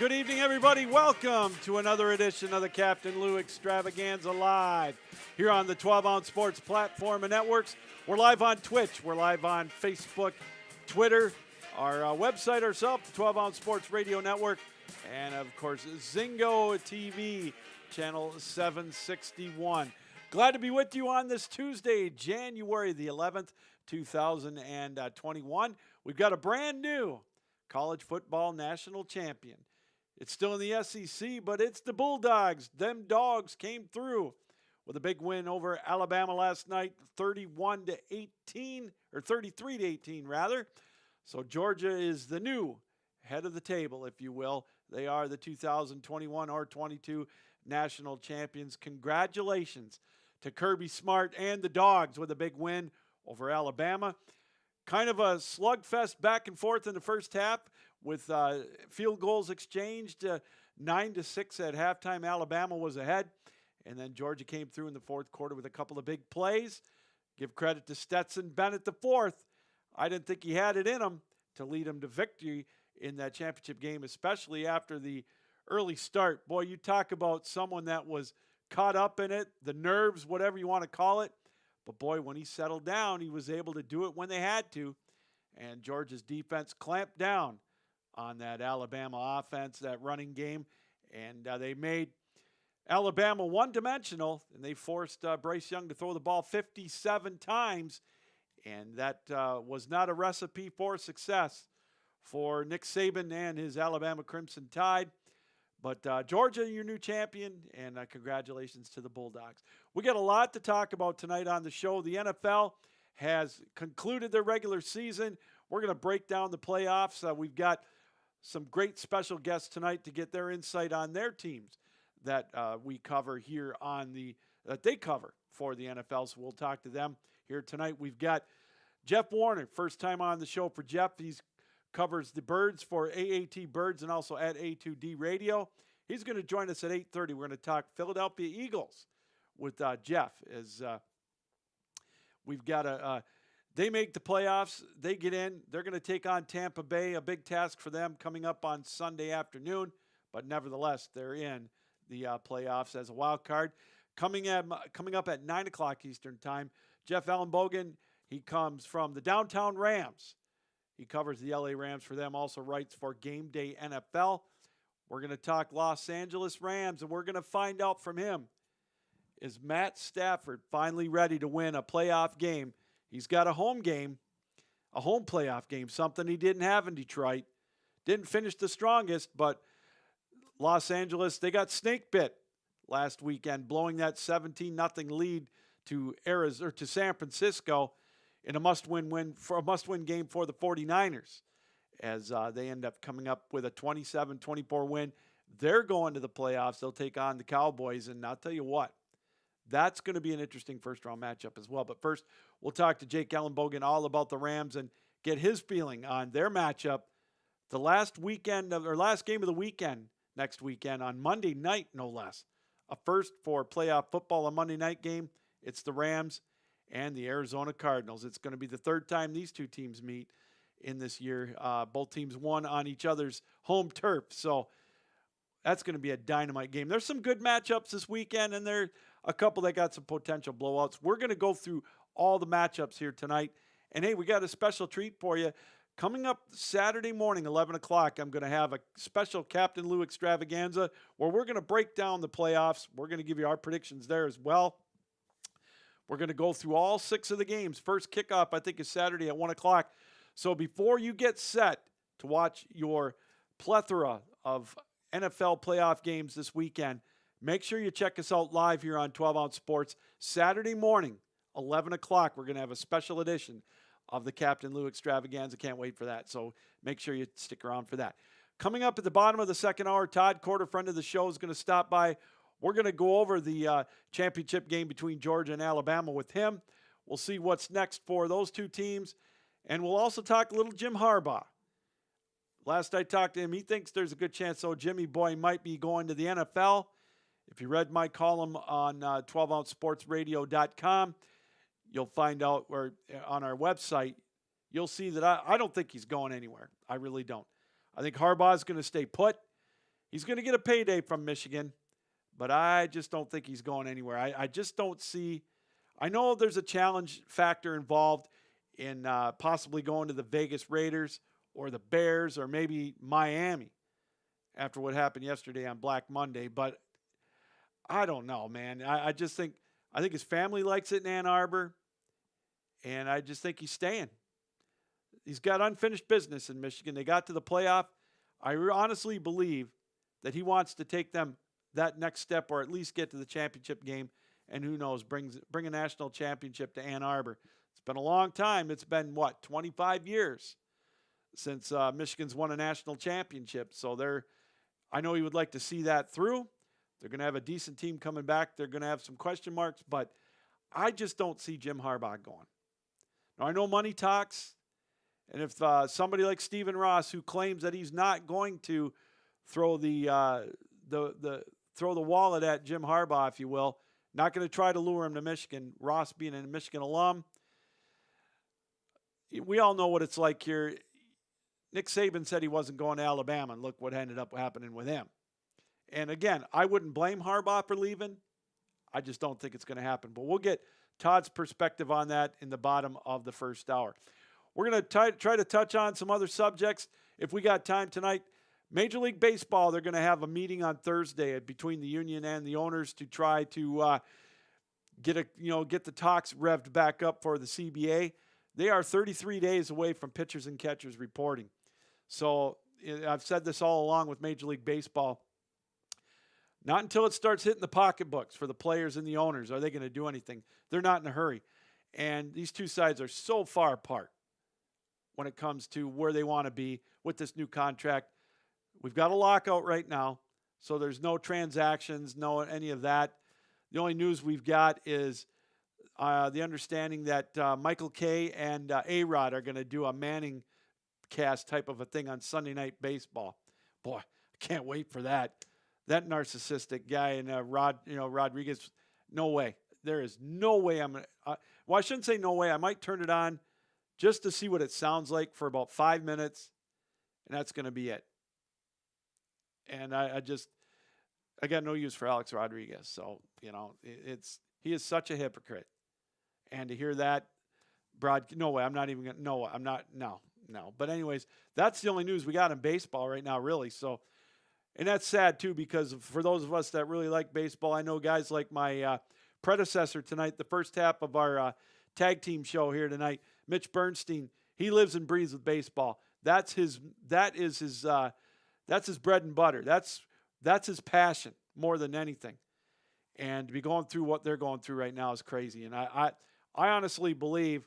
Good evening, everybody. Welcome to another edition of the Captain Lou Extravaganza Live here on the 12-Ounce Sports platform and networks. We're live on Twitch. We're live on Facebook, Twitter, our website ourselves, the 12-Ounce Sports Radio Network, and, of course, Zingo TV, channel 761. Glad to be with you on this Tuesday, January the 11th, 2021. We've got a brand new college football national champion. It's still in the SEC, but it's the Bulldogs. Them dogs came through with a big win over Alabama last night, 31-18, or 33-18 rather. So Georgia is the new head of the table, if you will. They are the 2021 or 22 national champions. Congratulations to Kirby Smart and the Dogs with a big win over Alabama. Kind of a slugfest back and forth in the first half with field goals exchanged, 9-6 at halftime. Alabama was ahead, and then Georgia came through in the fourth quarter with a couple of big plays. Give credit to Stetson Bennett the fourth. I didn't think he had it in him to lead him to victory in that championship game, especially after the early start. Boy, you talk about someone that was caught up in it, the nerves, whatever you want to call it. But boy, when he settled down, he was able to do it when they had to. And Georgia's defense clamped down on that Alabama offense, that running game. And they made Alabama one-dimensional, and they forced Bryce Young to throw the ball 57 times. And that was not a recipe for success for Nick Saban and his Alabama Crimson Tide. But Georgia, your new champion, and congratulations to the Bulldogs. We got a lot to talk about tonight on the show. The NFL has concluded their regular season. We're going to break down the playoffs. We've got some great special guests tonight to get their insight on their teams that we cover here that they cover for the NFL. So we'll talk to them here tonight. We've got Jeff Warner, first time on the show for Jeff. He's covers the Birds for AAT Birds and also at A2D Radio. He's going to join us at 8:30. We're going to talk Philadelphia Eagles with Jeff. As we've got they make the playoffs. They get in. They're going to take on Tampa Bay, a big task for them coming up on Sunday afternoon. But nevertheless, they're in the playoffs as a wild card. Coming up at 9 o'clock Eastern Time, Jeff Ellenbogen, he comes from the Downtown Rams. He covers the LA Rams for them, also writes for Game Day NFL. We're going to talk Los Angeles Rams, and we're going to find out from him, is Matt Stafford finally ready to win a playoff game? He's got a home game, a home playoff game, something he didn't have in Detroit. Didn't finish the strongest, but Los Angeles, they got snake bit last weekend, blowing that 17-0 lead to San Francisco in a must-win game for the 49ers, as they end up coming up with a 27-24 win. They're going to the playoffs. They'll take on the Cowboys, and I'll tell you what, that's going to be an interesting first-round matchup as well. But first, we'll talk to Jake Ellenbogen all about the Rams and get his feeling on their matchup. The last game of the weekend, next weekend, on Monday night, no less. A first for playoff football, a Monday night game. It's the Rams and the Arizona Cardinals. It's going to be the third time these two teams meet in this year. Both teams won on each other's home turf. So that's going to be a dynamite game. There's some good matchups this weekend, and there are a couple that got some potential blowouts. We're going to go through all the matchups here tonight. And, hey, we got a special treat for you. Coming up Saturday morning, 11 o'clock, I'm going to have a special Captain Lou Extravaganza where we're going to break down the playoffs. We're going to give you our predictions there as well. We're going to go through all 6 of the games. First kickoff, I think, is Saturday at 1 o'clock. So before you get set to watch your plethora of NFL playoff games this weekend, make sure you check us out live here on 12-Ounce Sports. Saturday morning, 11 o'clock, we're going to have a special edition of the Captain Lou Extravaganza. Can't wait for that. So make sure you stick around for that. Coming up at the bottom of the second hour, Todd Corder, friend of the show, is going to stop by. We're going to go over the championship game between Georgia and Alabama with him. We'll see what's next for those two teams. And we'll also talk a little Jim Harbaugh. Last I talked to him, he thinks there's a good chance, Jimmy boy might be going to the NFL. If you read my column on 12ouncesportsradio.com, you'll find out where on our website, you'll see that I don't think he's going anywhere. I really don't. I think Harbaugh is going to stay put. He's going to get a payday from Michigan, but I just don't think he's going anywhere. I just don't see. I know there's a challenge factor involved in possibly going to the Vegas Raiders or the Bears or maybe Miami after what happened yesterday on Black Monday, but I don't know, man. I just think his family likes it in Ann Arbor, and I just think he's staying. He's got unfinished business in Michigan. They got to the playoff. I honestly believe that he wants to take them that next step or at least get to the championship game, and who knows, bring a national championship to Ann Arbor. It's been a long time. It's been, 25 years since Michigan's won a national championship. So I know he would like to see that through. They're going to have a decent team coming back. They're going to have some question marks, but I just don't see Jim Harbaugh going. Now, I know money talks, and if somebody like Stephen Ross, who claims that he's not going to throw the wallet at Jim Harbaugh, if you will, not going to try to lure him to Michigan, Ross being a Michigan alum, we all know what it's like here. Nick Saban said he wasn't going to Alabama, and look what ended up happening with him. And again, I wouldn't blame Harbaugh for leaving. I just don't think it's going to happen. But we'll get Todd's perspective on that in the bottom of the first hour. We're going to try to touch on some other subjects if we got time tonight. Major League Baseball, they're going to have a meeting on Thursday between the union and the owners to try to get the talks revved back up for the CBA. They are 33 days away from pitchers and catchers reporting. So I've said this all along with Major League Baseball. Not until it starts hitting the pocketbooks for the players and the owners are they going to do anything. They're not in a hurry. And these two sides are so far apart when it comes to where they want to be with this new contract. We've got a lockout right now, so there's no transactions, no any of that. The only news we've got is the understanding that Michael Kay and A-Rod are going to do a Manning cast type of a thing on Sunday Night Baseball. Boy, I can't wait for that. That narcissistic guy and Rodriguez, no way. There is no way I'm going to I shouldn't say no way. I might turn it on just to see what it sounds like for about 5 minutes, and that's going to be it. And I got no use for Alex Rodriguez. So, he is such a hypocrite. And to hear that, no way, I'm not even going to, no, I'm not, no. But anyways, that's the only news we got in baseball right now, really. So, and that's sad, too, because for those of us that really like baseball, I know guys like my predecessor tonight, the first half of our tag team show here tonight, Mitch Bernstein, he lives and breathes with baseball. That's his bread and butter. That's his passion more than anything. And to be going through what they're going through right now is crazy. And I honestly believe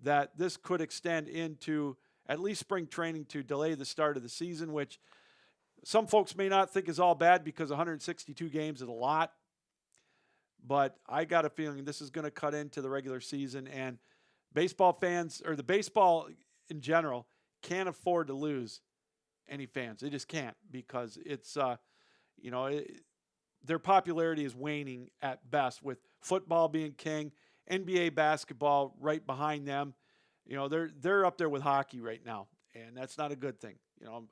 that this could extend into at least spring training to delay the start of the season, which some folks may not think is all bad because 162 games is a lot. But I got a feeling this is going to cut into the regular season, and baseball fans, or the baseball in general, can't afford to lose any fans. They just can't, because it's, their popularity is waning at best, with football being king, NBA basketball right behind them. They're up there with hockey right now, and that's not a good thing.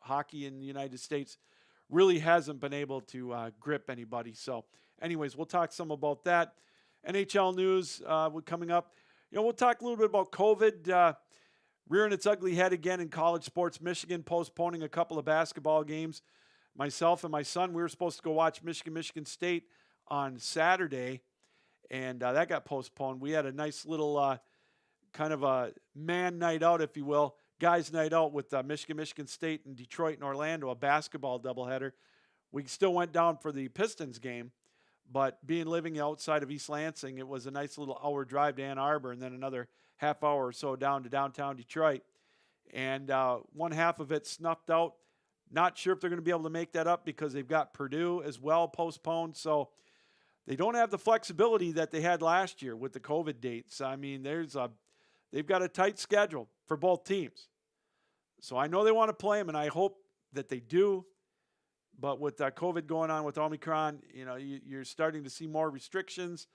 Hockey in the United States really hasn't been able to grip anybody. So anyways, we'll talk some about that. NHL news coming up. We'll talk a little bit about COVID rearing its ugly head again in college sports. Michigan postponing a couple of basketball games. Myself and my son, we were supposed to go watch Michigan State on Saturday, and that got postponed. We had a nice little kind of a man night out, if you will, guys night out with Michigan State and Detroit and Orlando, a basketball doubleheader. We still went down for the Pistons game, but living outside of East Lansing, it was a nice little hour drive to Ann Arbor and then another half hour or so down to downtown Detroit. And one half of it snuffed out. Not sure if they're going to be able to make that up because they've got Purdue as well postponed. So they don't have the flexibility that they had last year with the COVID dates. I mean, they've got a tight schedule for both teams. So I know they want to play them, and I hope that they do. But with COVID going on with Omicron, you're starting to see more restrictions.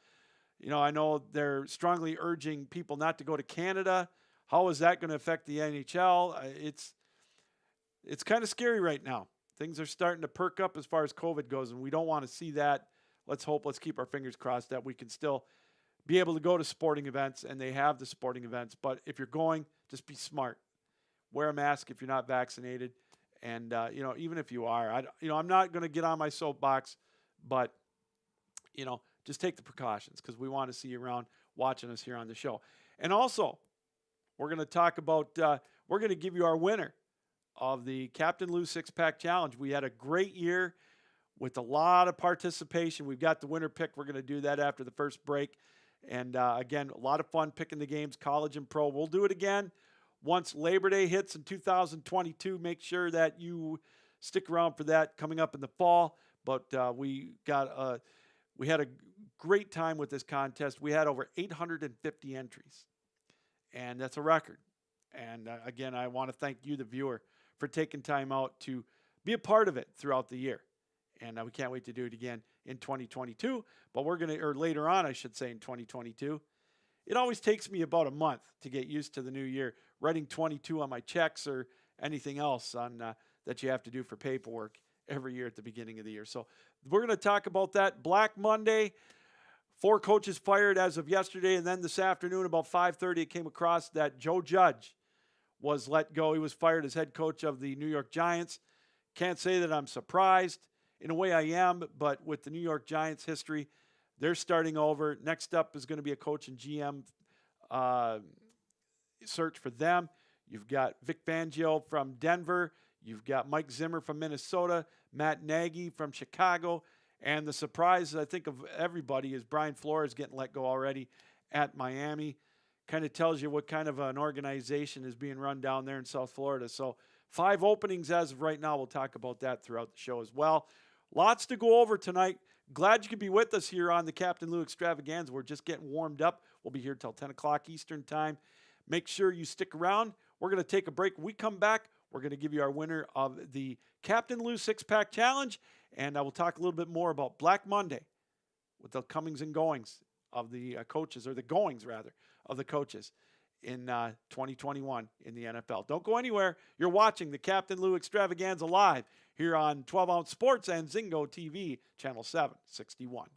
I know they're strongly urging people not to go to Canada. How is that going to affect the NHL? It's kind of scary right now. things are starting to perk up as far as COVID goes, and we don't want to see that. Let's keep our fingers crossed that we can still be able to go to sporting events, and they have the sporting events. But if you're going, just be smart. Wear a mask if you're not vaccinated. And, even if you are, I'm not going to get on my soapbox, but, just take the precautions because we want to see you around watching us here on the show. And also, we're going to talk about, we're going to give you our winner of the Captain Lou Six-Pack Challenge. We had a great year with a lot of participation. We've got the winner pick. We're going to do that after the first break. And, again, a lot of fun picking the games, college and pro. We'll do it again once Labor Day hits in 2022. Make sure that you stick around for that coming up in the fall. But we had a great time with this contest. We had over 850 entries, and that's a record. And, again, I want to thank you, the viewer, for taking time out to be a part of it throughout the year. And we can't wait to do it again in 2022. But or later on, I should say, in 2022. It always takes me about a month to get used to the new year, writing 22 on my checks or anything else that you have to do for paperwork every year at the beginning of the year. So we're going to talk about that. Black Monday, 4 coaches fired as of yesterday. And then this afternoon, about 5:30, it came across that Joe Judge was let go. He was fired as head coach of the New York Giants. Can't say that I'm surprised. In a way I am, but with the New York Giants history, they're starting over. Next up is going to be a coach and GM search for them. You've got Vic Fangio from Denver. You've got Mike Zimmer from Minnesota, Matt Nagy from Chicago. And the surprise, I think, of everybody is Brian Flores getting let go already at Miami. Kind of tells you what kind of an organization is being run down there in South Florida. So 5 openings as of right now. We'll talk about that throughout the show as well. Lots to go over tonight. Glad you could be with us here on the Captain Lou Extravaganza. We're just getting warmed up. We'll be here till 10 o'clock Eastern time. Make sure you stick around. We're going to take a break. When we come back, we're going to give you our winner of the Captain Lou Six-Pack Challenge, and I will talk a little bit more about Black Monday with the comings and goings of the coaches, or the goings, rather, of the coaches in 2021 in the NFL. Don't go anywhere. You're watching the Captain Lou Extravaganza live here on 12 Ounce Sports and Zingo TV, Channel 761.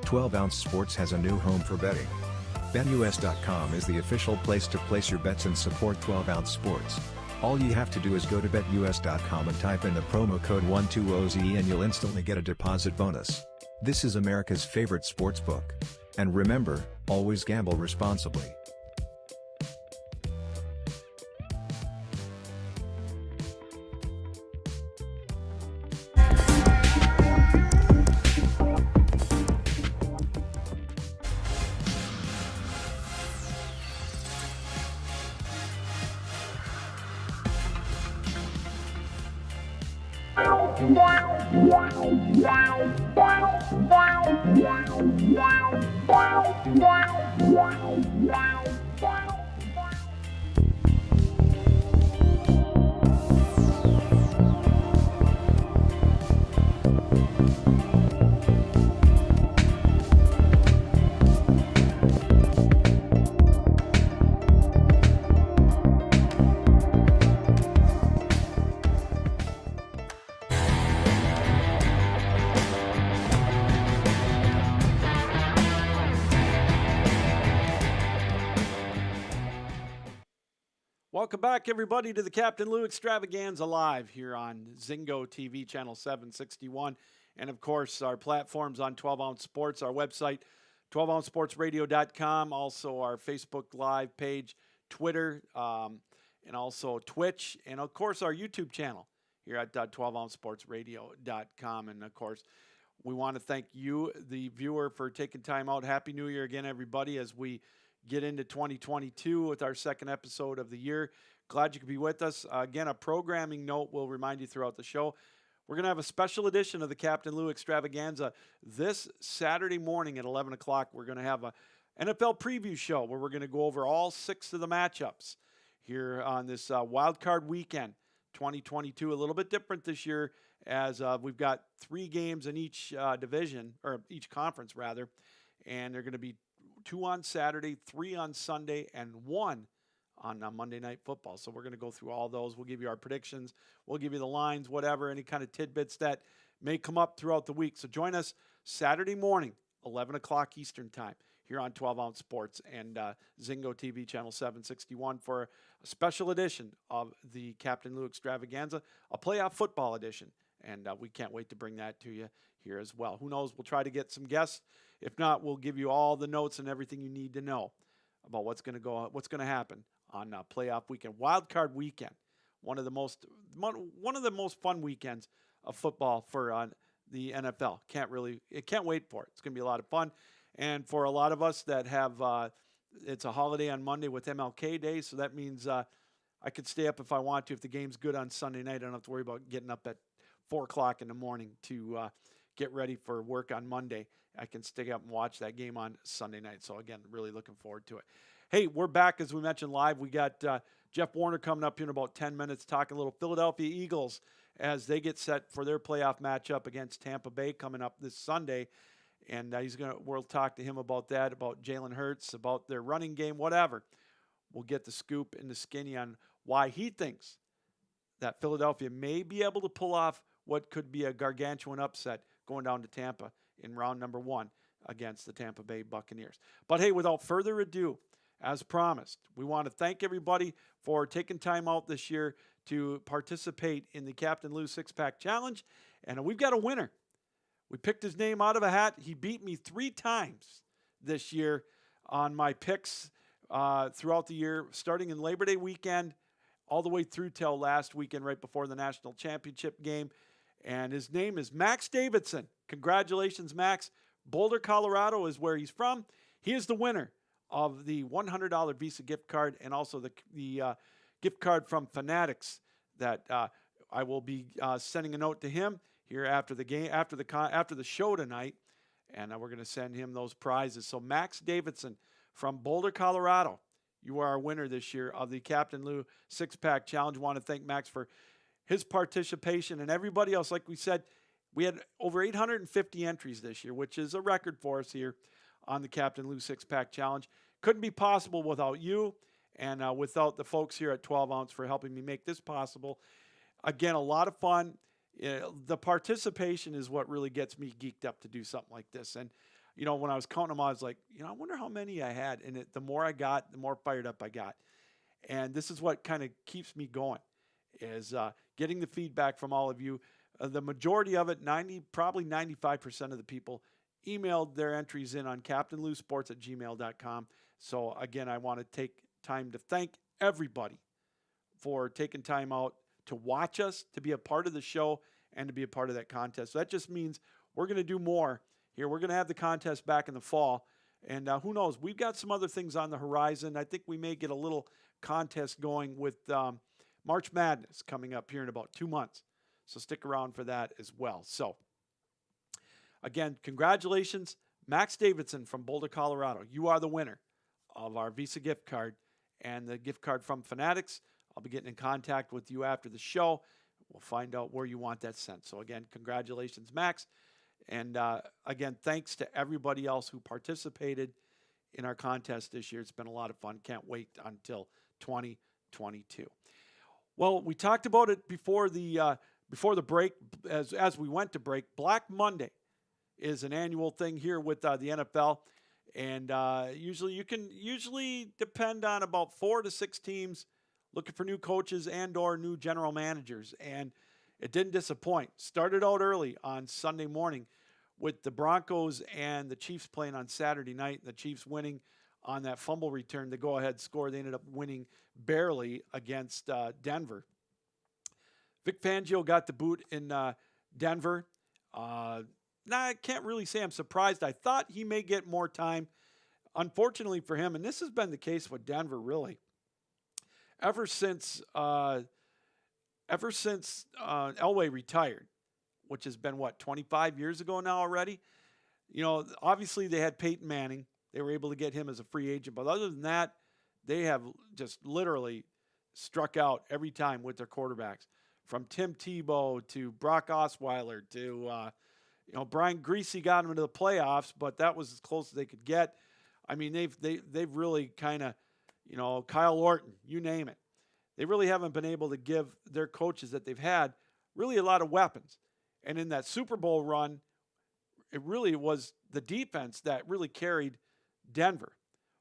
Twelve Ounce Sports has a new home for betting. BetUS.com is the official place to place your bets and support 12 Ounce Sports. All you have to do is go to BetUS.com and type in the promo code 120OZE and you'll instantly get a deposit bonus. This is America's favorite sportsbook. And remember, always gamble responsibly. Welcome back, everybody, to the Captain Lou Extravaganza live here on Zingo TV, Channel 761. And, of course, our platforms on 12 Ounce Sports, our website, 12ouncesportsradio.com, also our Facebook Live page, Twitter, and also Twitch, and of course our YouTube channel here at 12ouncesportsradio.com. And of course, we want to thank you, the viewer, for taking time out. Happy New Year again, everybody, as we get into 2022 with our second episode of the year. Glad you could be with us. Again, a programming note will remind you throughout the show. We're going to have a special edition of the Captain Lou Extravaganza this Saturday morning at 11 o'clock. We're going to have a NFL preview show where we're going to go over all 6 of the matchups here on this wild card weekend 2022. A little bit different this year, as we've got 3 games in each division, or each conference rather, and they're going to be 2 on Saturday, 3 on Sunday, and 1 on Monday Night Football. So we're going to go through all those. We'll give you our predictions. We'll give you the lines, whatever, any kind of tidbits that may come up throughout the week. So join us Saturday morning, 11 o'clock Eastern Time, here on 12 Ounce Sports and Zingo TV Channel 761 for a special edition of the Captain Lou Extravaganza, a playoff football edition. And we can't wait to bring that to you here as well. Who knows? We'll try to get some guests. If not, we'll give you all the notes and everything you need to know about what's going to happen on playoff weekend, wild card weekend. One of the most fun weekends of football for the NFL. Can't wait for it. It's going to be a lot of fun. And for a lot of us that have, it's a holiday on Monday with MLK Day, so that means I could stay up if I want to. If the game's good on Sunday night, I don't have to worry about getting up at 4 o'clock in the morning to get ready for work on Monday. I can stay up and watch that game on Sunday night. So, again, really looking forward to it. Hey, we're back, as we mentioned, live. We got Jeff Warner coming up here in about 10 minutes, talking a little Philadelphia Eagles as they get set for their playoff matchup against Tampa Bay coming up this Sunday. And we'll talk to him about that, about Jalen Hurts, about their running game, whatever. We'll get the scoop and the skinny on why he thinks that Philadelphia may be able to pull off what could be a gargantuan upset going down to Tampa in round number 1 against the Tampa Bay Buccaneers. But hey, without further ado, as promised, we want to thank everybody for taking time out this year to participate in the Captain Lou 6-Pack Challenge. And we've got a winner. We picked his name out of a hat. He beat me 3 times this year on my picks throughout the year, starting in Labor Day weekend all the way through till last weekend right before the national championship game. And his name is Max Davidson. Congratulations, Max. Boulder, Colorado is where he's from. He is the winner of the $100 Visa gift card and also the gift card from Fanatics that I will be sending a note to him here after the game, after the show tonight, and we're going to send him those prizes. So Max Davidson from Boulder, Colorado, you are our winner this year of the Captain Lou 6-Pack Challenge. I want to thank Max for his participation and everybody else. Like we said, we had over 850 entries this year, which is a record for us here on the Captain Lou 6-Pack Challenge. Couldn't be possible without you and without the folks here at 12 Ounce for helping me make this possible. Again, a lot of fun. The participation is what really gets me geeked up to do something like this. And, when I was counting them, I was like, I wonder how many I had. And the more I got, the more fired up I got. And this is what kind of keeps me going, is getting the feedback from all of you. The majority of it, probably 95% of the people emailed their entries in on captainlousports@gmail.com. So, again, I want to take time to thank everybody for taking time out to watch us, to be a part of the show, and to be a part of that contest. So that just means we're going to do more here. We're going to have the contest back in the fall. And who knows? We've got some other things on the horizon. I think we may get a little contest going with March Madness coming up here in about 2 months. So stick around for that as well. So, again, congratulations, Max Davidson from Boulder, Colorado. You are the winner of our Visa gift card and the gift card from Fanatics. I'll be getting in contact with you after the show. We'll find out where you want that sent. So, again, congratulations, Max. And, again, thanks to everybody else who participated in our contest this year. It's been a lot of fun. Can't wait until 2022. Well, we talked about it before the break, as we went to break. Black Monday is an annual thing here with the NFL. And usually you can depend on about 4 to 6 teams looking for new coaches and or new general managers. And it didn't disappoint. Started out early on Sunday morning with the Broncos and the Chiefs playing on Saturday night, and the Chiefs winning on that fumble return, the go-ahead score. They ended up winning barely against Denver. Vic Fangio got the boot in Denver. I can't really say I'm surprised. I thought he may get more time. Unfortunately for him, and this has been the case with Denver really, ever since Elway retired, which has been, 25 years ago now already? Obviously they had Peyton Manning. They were able to get him as a free agent. But other than that, they have just literally struck out every time with their quarterbacks. From Tim Tebow to Brock Osweiler to, Brian Griese got him into the playoffs, but that was as close as they could get. I mean, they've really kind of, Kyle Orton, you name it. They really haven't been able to give their coaches that they've had really a lot of weapons. And in that Super Bowl run, it really was the defense that really carried Denver.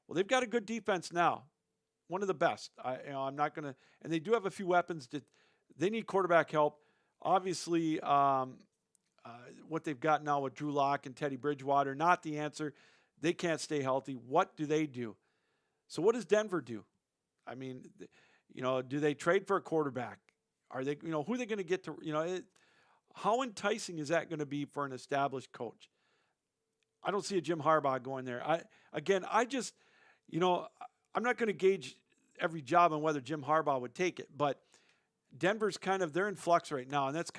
Well, they've got a good defense now, one of the best. I'm not going to, and they do have a few weapons. They need quarterback help. Obviously, what they've got now with Drew Lock and Teddy Bridgewater, not the answer. They can't stay healthy. What do they do? So what does Denver do? I mean, do they trade for a quarterback? Are they, who are they going to get to, how enticing is that going to be for an established coach? I don't see a Jim Harbaugh going there. I'm not going to gauge every job on whether Jim Harbaugh would take it, but Denver's they're in flux right now. And that's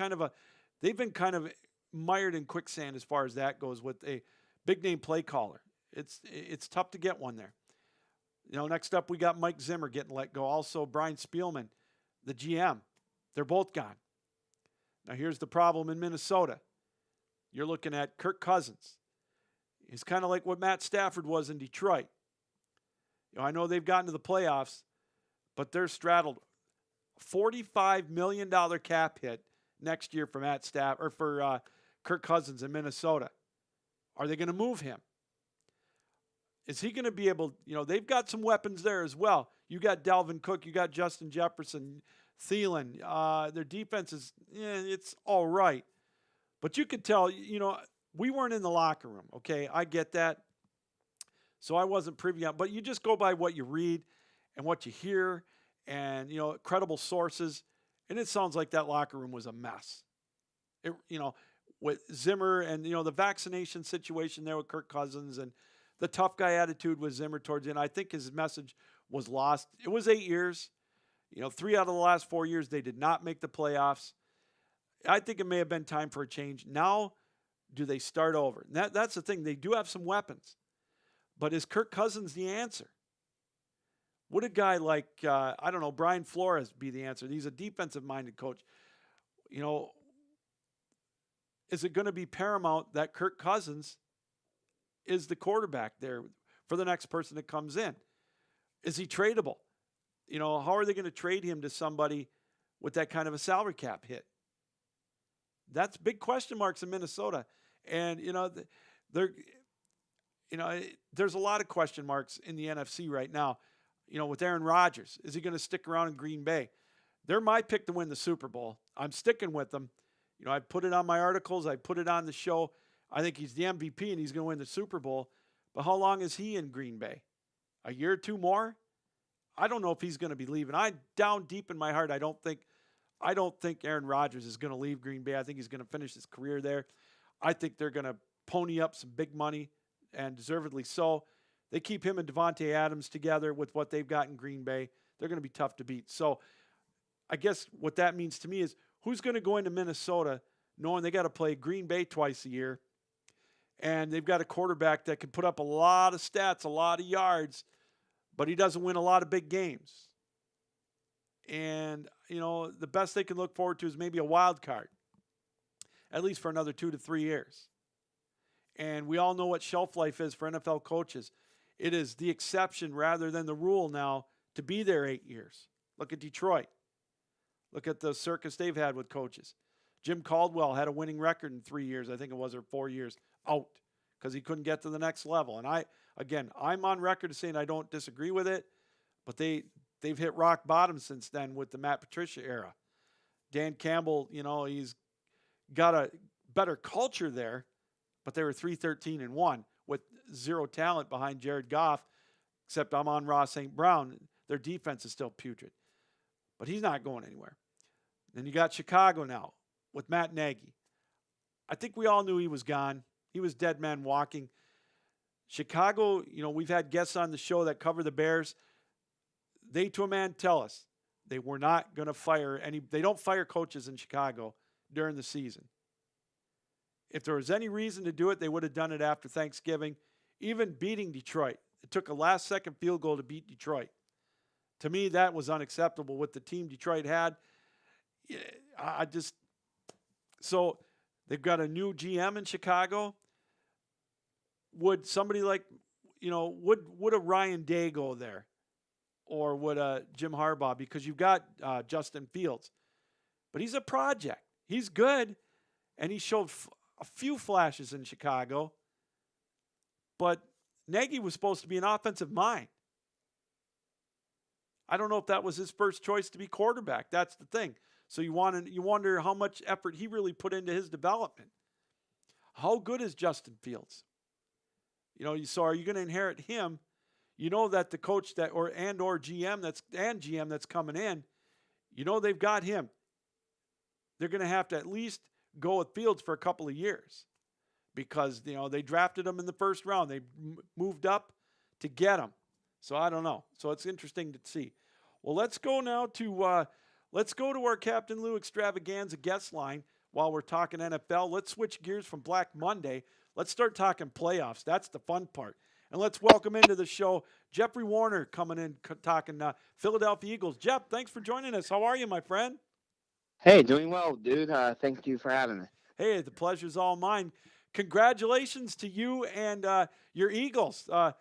they've been kind of mired in quicksand as far as that goes with a big name play caller. It's tough to get one there. Next up, we got Mike Zimmer getting let go. Also, Brian Spielman, the GM. They're both gone. Now, here's the problem in Minnesota. You're looking at Kirk Cousins. He's kind of like what Matt Stafford was in Detroit. I know they've gotten to the playoffs, but they're straddled. $45 million cap hit next year for Matt Stafford or for Kirk Cousins in Minnesota. Are they going to move him? Is he going to be able, they've got some weapons there as well. You got Dalvin Cook, you got Justin Jefferson, Thielen. Their defense is, it's all right. But you could tell, we weren't in the locker room, okay? I get that. So I wasn't privy on, but you just go by what you read and what you hear and, credible sources. And it sounds like that locker room was a mess. With Zimmer and, the vaccination situation there with Kirk Cousins and the tough guy attitude with Zimmer towards the end. I think his message was lost. It was 8 years. 3 out of the last 4 years, they did not make the playoffs. I think it may have been time for a change. Now, do they start over? And that's the thing. They do have some weapons. But is Kirk Cousins the answer? Would a guy like, Brian Flores be the answer? He's a defensive-minded coach. Is it going to be paramount that Kirk Cousins is the quarterback there for the next person that comes in? Is he tradable? How are they going to trade him to somebody with that kind of a salary cap hit? That's big question marks in Minnesota. And, there's a lot of question marks in the NFC right now. With Aaron Rodgers, is he going to stick around in Green Bay? They're my pick to win the Super Bowl. I'm sticking with them. I put it on my articles. I put it on the show. I think he's the MVP and he's going to win the Super Bowl. But how long is he in Green Bay? A year or two more? I don't know if he's going to be leaving. Down deep in my heart, I don't think Aaron Rodgers is going to leave Green Bay. I think he's going to finish his career there. I think they're going to pony up some big money, and deservedly so. They keep him and Devontae Adams together with what they've got in Green Bay. They're going to be tough to beat. So I guess what that means to me is who's going to go into Minnesota knowing they got to play Green Bay twice a year, and they've got a quarterback that can put up a lot of stats, a lot of yards, but he doesn't win a lot of big games. And, the best they can look forward to is maybe a wild card, at least for another 2 to 3 years. And we all know what shelf life is for NFL coaches. It is the exception rather than the rule now to be there 8 years. Look at Detroit. Look at the circus they've had with coaches. Jim Caldwell had a winning record in 3 years, I think it was, or 4 years, out because he couldn't get to the next level. And I'm on record as saying I don't disagree with it, but they've hit rock bottom since then with the Matt Patricia era. Dan Campbell, he's got a better culture there, but they were 3-13-1 with zero talent behind Jared Goff, except Amon-Ra St. Brown. Their defense is still putrid, but he's not going anywhere. Then you got Chicago now with Matt Nagy. I think we all knew he was gone. He was dead man walking. Chicago, we've had guests on the show that cover the Bears. They, to a man, tell us they were not going to fire any. They don't fire coaches in Chicago during the season. If there was any reason to do it, they would have done it after Thanksgiving. Even beating Detroit. It took a last-second field goal to beat Detroit. To me, that was unacceptable with the team Detroit had. So they've got a new GM in Chicago. Would somebody like, would a Ryan Day go there? Or would a Jim Harbaugh? Because you've got Justin Fields. But he's a project. He's good. And he showed a few flashes in Chicago. But Nagy was supposed to be an offensive mind. I don't know if that was his first choice to be quarterback. That's the thing. So you wonder how much effort he really put into his development. How good is Justin Fields? So are you going to inherit him? You know that the coach or GM that's coming in, they've got him. They're going to have to at least go with Fields for a couple of years because, they drafted him in the first round. They moved up to get him. So I don't know. So it's interesting to see. Well, let's go now to our Captain Lou Extravaganza guest line while we're talking NFL. Let's switch gears from Black Monday. Let's start talking playoffs. That's the fun part. And let's welcome into the show Jeffrey Warner coming in talking Philadelphia Eagles. Jeff, thanks for joining us. How are you, my friend? Hey, doing well, dude. Thank you for having me. Hey, the pleasure's all mine. Congratulations to you and your Eagles. I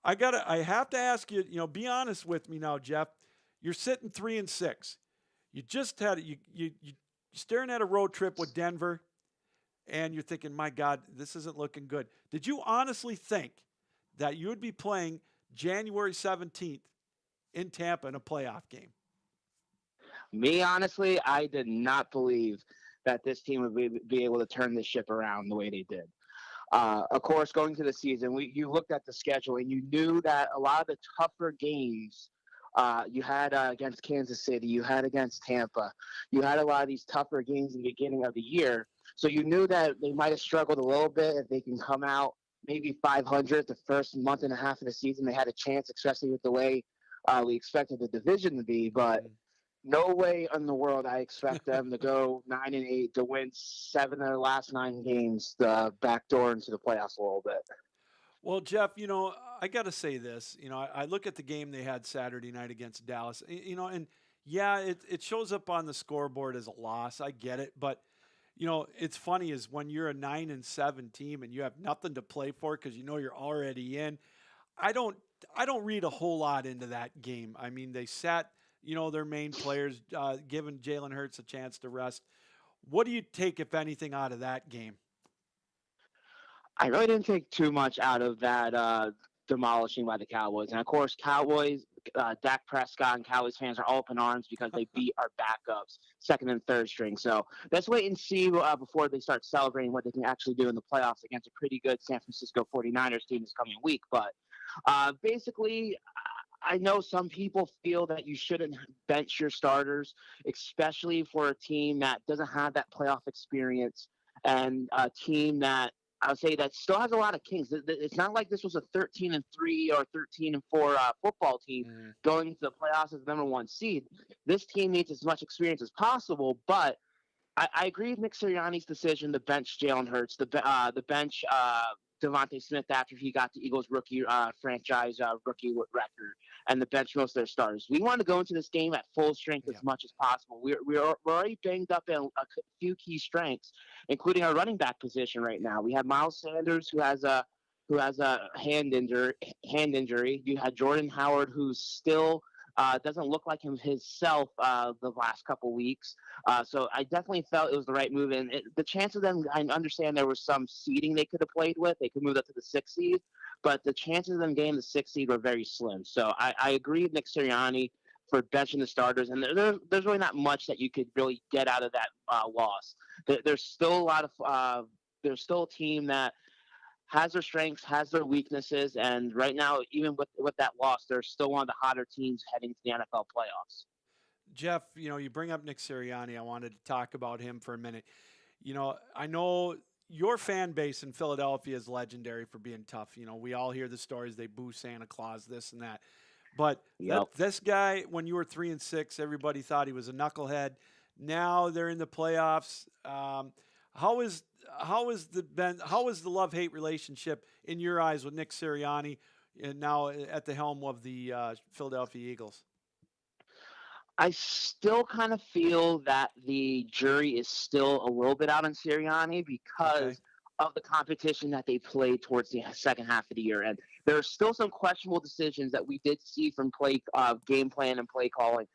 have to ask you, be honest with me now, Jeff. You're sitting 3-6. You just had you're staring at a road trip with Denver, and you're thinking, my God, this isn't looking good. Did you honestly think that you would be playing January 17th in Tampa in a playoff game? Me, honestly, I did not believe that this team would be able to turn this ship around the way they did. Of course, going to the season, you looked at the schedule and you knew that a lot of the tougher games you had against Kansas City, you had against Tampa, you had a lot of these tougher games in the beginning of the year. So you knew that they might have struggled a little bit if they can come out maybe 500 the first month and a half of the season. They had a chance, especially with the way we expected the division to be. But no way in the world I expect them to go 9-8 to win 7 of their last 9 games, the back door into the playoffs a little bit. Well, Jeff, I got to say this. I look at the game they had Saturday night against Dallas, and yeah, it shows up on the scoreboard as a loss. I get it. But, it's funny is when you're a 9-7 team and you have nothing to play for because you're already in. I don't read a whole lot into that game. I mean, they sat their main players, giving Jalen Hurts a chance to rest. What do you take, if anything, out of that game? I really didn't take too much out of that demolishing by the Cowboys. And, of course, Cowboys, Dak Prescott and Cowboys fans are all up in arms because they beat our backups, second and third string. So let's wait and see before they start celebrating what they can actually do in the playoffs against a pretty good San Francisco 49ers team this coming week. But basically, I know some people feel that you shouldn't bench your starters, especially for a team that doesn't have that playoff experience and a team that I would say that still has a lot of kinks. It's not like this was a 13-3 or 13-4 football team going into the playoffs as the number 1 seed. This team needs as much experience as possible, but I agree with Nick Sirianni's decision to bench Jalen Hurts, the bench Devontae Smith after he got the Eagles rookie franchise rookie record, and the bench most of their starters. We want to go into this game at full strength as much as possible. We're already banged up in a few key strengths, including our running back position right now. We have Miles Sanders who has a hand injury. You had Jordan Howard who's still doesn't look like himself the last couple weeks. So I definitely felt it was the right move. And the chance of them, I understand there was some seeding they could have played with. They could move up to the 6th seed. But the chances of them getting the 6th seed were very slim. So I agree with Nick Sirianni for benching the starters. And there's really not much that you could really get out of that loss. There's still a lot of they're still a team that has their strengths, has their weaknesses, and right now, even with that loss, they're still one of the hotter teams heading to the NFL playoffs. Jeff, you bring up Nick Sirianni. I wanted to talk about him for a minute. I know your fan base in Philadelphia is legendary for being tough. We all hear the stories. They boo Santa Claus, this and that. But Yep. this guy, when you were 3-6, everybody thought he was a knucklehead. Now they're in the playoffs. How is the love-hate relationship in your eyes with Nick Sirianni, and now at the helm of the Philadelphia Eagles? I still kind of feel that the jury is still a little bit out on Sirianni because of the competition that they played towards the second half of the year. And there are still some questionable decisions that we did see from game plan and play calling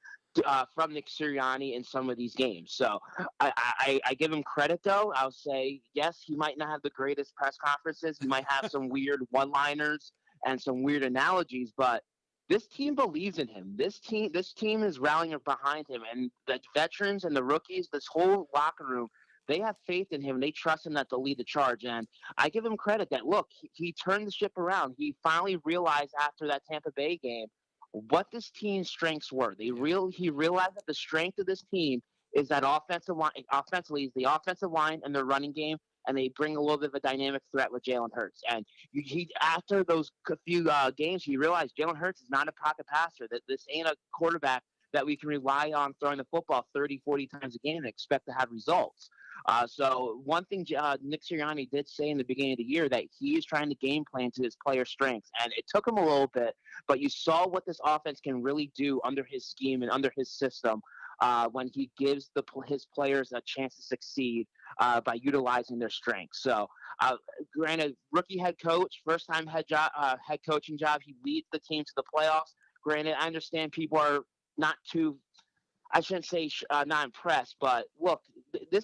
from Nick Sirianni in some of these games. So I give him credit, though. I'll say, yes, he might not have the greatest press conferences. He might have some weird one-liners and some weird analogies, but this team believes in him. This team is rallying behind him, and the veterans and the rookies, this whole locker room, they have faith in him. They trust him that they'll lead the charge. And I give him credit that, look, he turned the ship around. He finally realized after that Tampa Bay game what this team's strengths were. He realized that the strength of this team is that offensively is the offensive line and their running game, and they bring a little bit of a dynamic threat with Jalen Hurts. And after those few games, he realized Jalen Hurts is not a pocket passer, that this ain't a quarterback that we can rely on throwing the football 30, 40 times a game and expect to have results. So one thing Nick Sirianni did say in the beginning of the year, that he is trying to game plan to his player strengths. And it took him a little bit, but you saw what this offense can really do under his scheme and under his system when he gives his players a chance to succeed by utilizing their strengths. So granted, rookie head coach, first-time head coaching job, he leads the team to the playoffs. Granted, I understand people are not too – I shouldn't say not impressed, but look,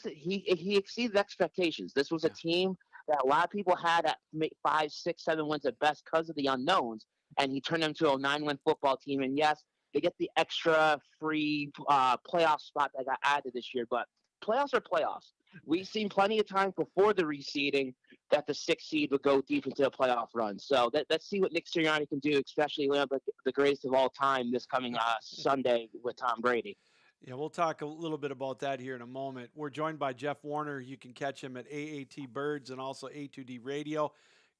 he exceeded expectations. This was a team that a lot of people had at 5, 6, 7 wins at best because of the unknowns, and he turned them to a 9-win football team. And yes, they get the extra free playoff spot that got added this year, but playoffs are playoffs. We've seen plenty of times before the reseeding that the 6th seed would go deep into a playoff run. So let's see what Nick Sirianni can do, especially the greatest of all time this coming Sunday with Tom Brady. Yeah, we'll talk a little bit about that here in a moment. We're joined by Jeff Warner. You can catch him at AAT Birds and also A2D Radio.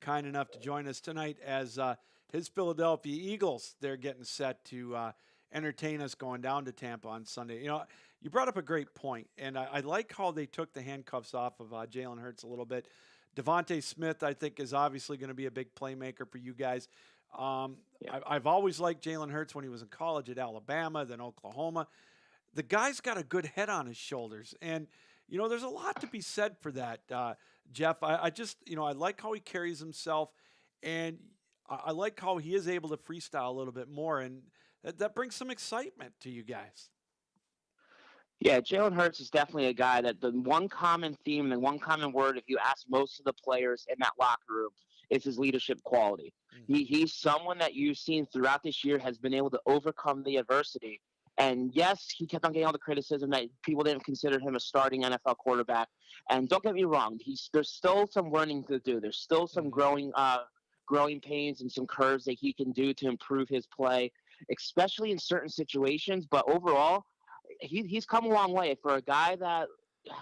Kind enough to join us tonight as his Philadelphia Eagles, they're getting set to entertain us going down to Tampa on Sunday. You brought up a great point, and I like how they took the handcuffs off of Jalen Hurts a little bit. Devontae Smith, I think, is obviously going to be a big playmaker for you guys. I've always liked Jalen Hurts when he was in college at Alabama, then Oklahoma. The guy's got a good head on his shoulders, and there's a lot to be said for that, Jeff. I just I like how he carries himself, and I like how he is able to freestyle a little bit more, and that brings some excitement to you guys. Yeah, Jalen Hurts is definitely a guy that the one common theme, the one common word, if you ask most of the players in that locker room, is his leadership quality. He's someone that you've seen throughout this year has been able to overcome the adversity. And yes, he kept on getting all the criticism that people didn't consider him a starting NFL quarterback. And don't get me wrong, there's still some learning to do. There's still some growing pains and some curves that he can do to improve his play, especially in certain situations. But overall, he's come a long way for a guy that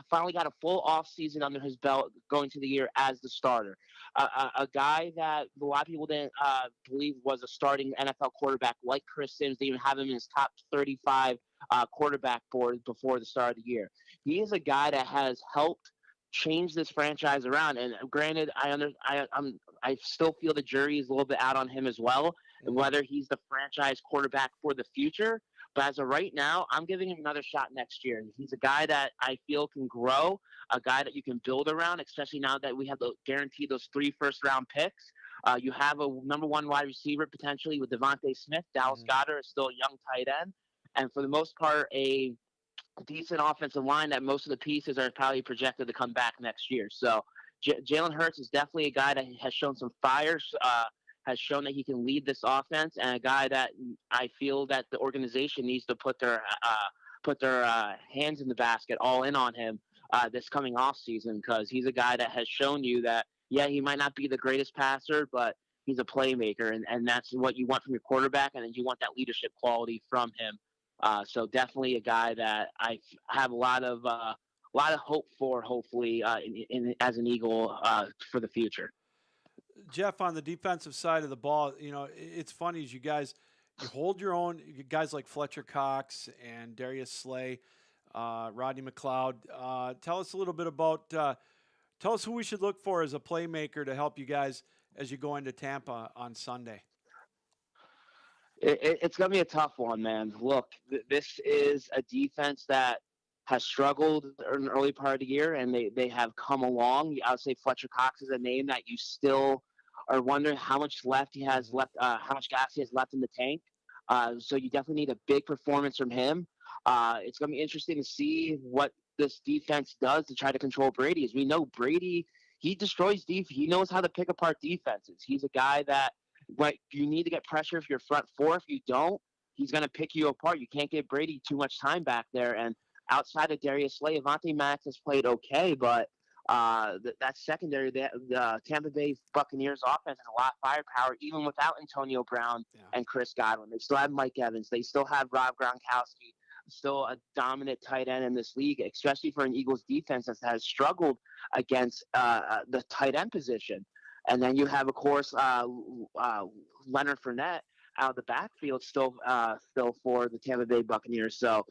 finally got a full offseason under his belt going to the year as the starter. A guy that a lot of people didn't believe was a starting NFL quarterback like Chris Sims. They even have him in his top 35 quarterback board before the start of the year. He is a guy that has helped change this franchise around. And granted, I still feel the jury is a little bit out on him as well, and whether he's the franchise quarterback for the future. But as of right now, I'm giving him another shot next year. He's a guy that I feel can grow, a guy that you can build around, especially now that we have guaranteed those 3 first-round picks. You have a number 1 wide receiver potentially with Devontae Smith. Dallas Goedert is still a young tight end. And for the most part, a decent offensive line that most of the pieces are probably projected to come back next year. So Jalen Hurts is definitely a guy that has shown some fires, has shown that he can lead this offense, and a guy that I feel that the organization needs to put their hands in the basket, all in on him, this coming off season, because he's a guy that has shown you that, yeah, he might not be the greatest passer, but he's a playmaker, and that's what you want from your quarterback, and then you want that leadership quality from him. So definitely a guy that I have a lot of hope for, hopefully, as an Eagle for the future. Jeff, on the defensive side of the ball, it's funny as you hold your own. You guys like Fletcher Cox and Darius Slay, Rodney McLeod. Tell us a little bit about. Tell us who we should look for as a playmaker to help you guys as you go into Tampa on Sunday. It's going to be a tough one, man. Look, this is a defense that has struggled in the early part of the year, and they have come along. I would say Fletcher Cox is a name that you still are wondering how much left he has left, how much gas he has left in the tank. So you definitely need a big performance from him. It's going to be interesting to see what this defense does to try to control Brady. As we know, Brady, he destroys defense. He knows how to pick apart defenses. He's a guy that you need to get pressure if you're front four. If you don't, he's going to pick you apart. You can't give Brady too much time back there. And outside of Darius Slay, Avonte Maddox has played okay, but that secondary, the Tampa Bay Buccaneers offense has a lot of firepower, even without Antonio Brown and Chris Godwin. They still have Mike Evans. They still have Rob Gronkowski, still a dominant tight end in this league, especially for an Eagles defense that has struggled against the tight end position. And then you have, of course, Leonard Fournette out of the backfield still for the Tampa Bay Buccaneers. So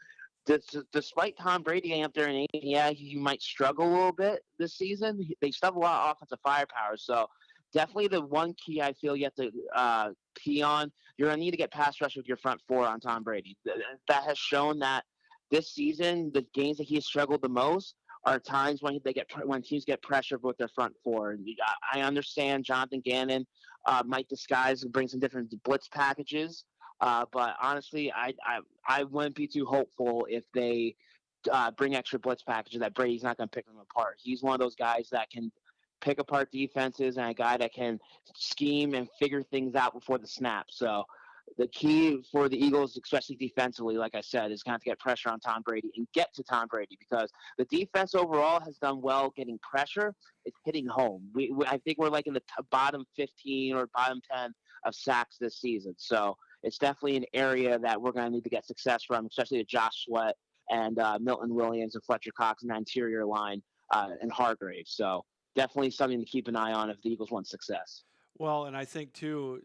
despite Tom Brady getting up there in age, yeah, he might struggle a little bit this season. They still have a lot of offensive firepower. So definitely the one key I feel you have to key on, you're going to need to get pass rush with your front four on Tom Brady. That has shown that this season, the games that he has struggled the most are times when teams get pressure with their front four. I understand Jonathan Gannon might disguise and bring some different blitz packages, but honestly, I wouldn't be too hopeful if they bring extra blitz packages that Brady's not going to pick them apart. He's one of those guys that can pick apart defenses and a guy that can scheme and figure things out before the snap. So the key for the Eagles, especially defensively, like I said, is kind of to get pressure on Tom Brady and get to Tom Brady, because the defense overall has done well getting pressure. It's hitting home. I think we're like in the bottom 15 or bottom 10 of sacks this season. So it's definitely an area that we're going to need to get success from, especially with Josh Sweat and Milton Williams and Fletcher Cox in the interior line and Hargrave. So definitely something to keep an eye on if the Eagles want success. Well, and I think you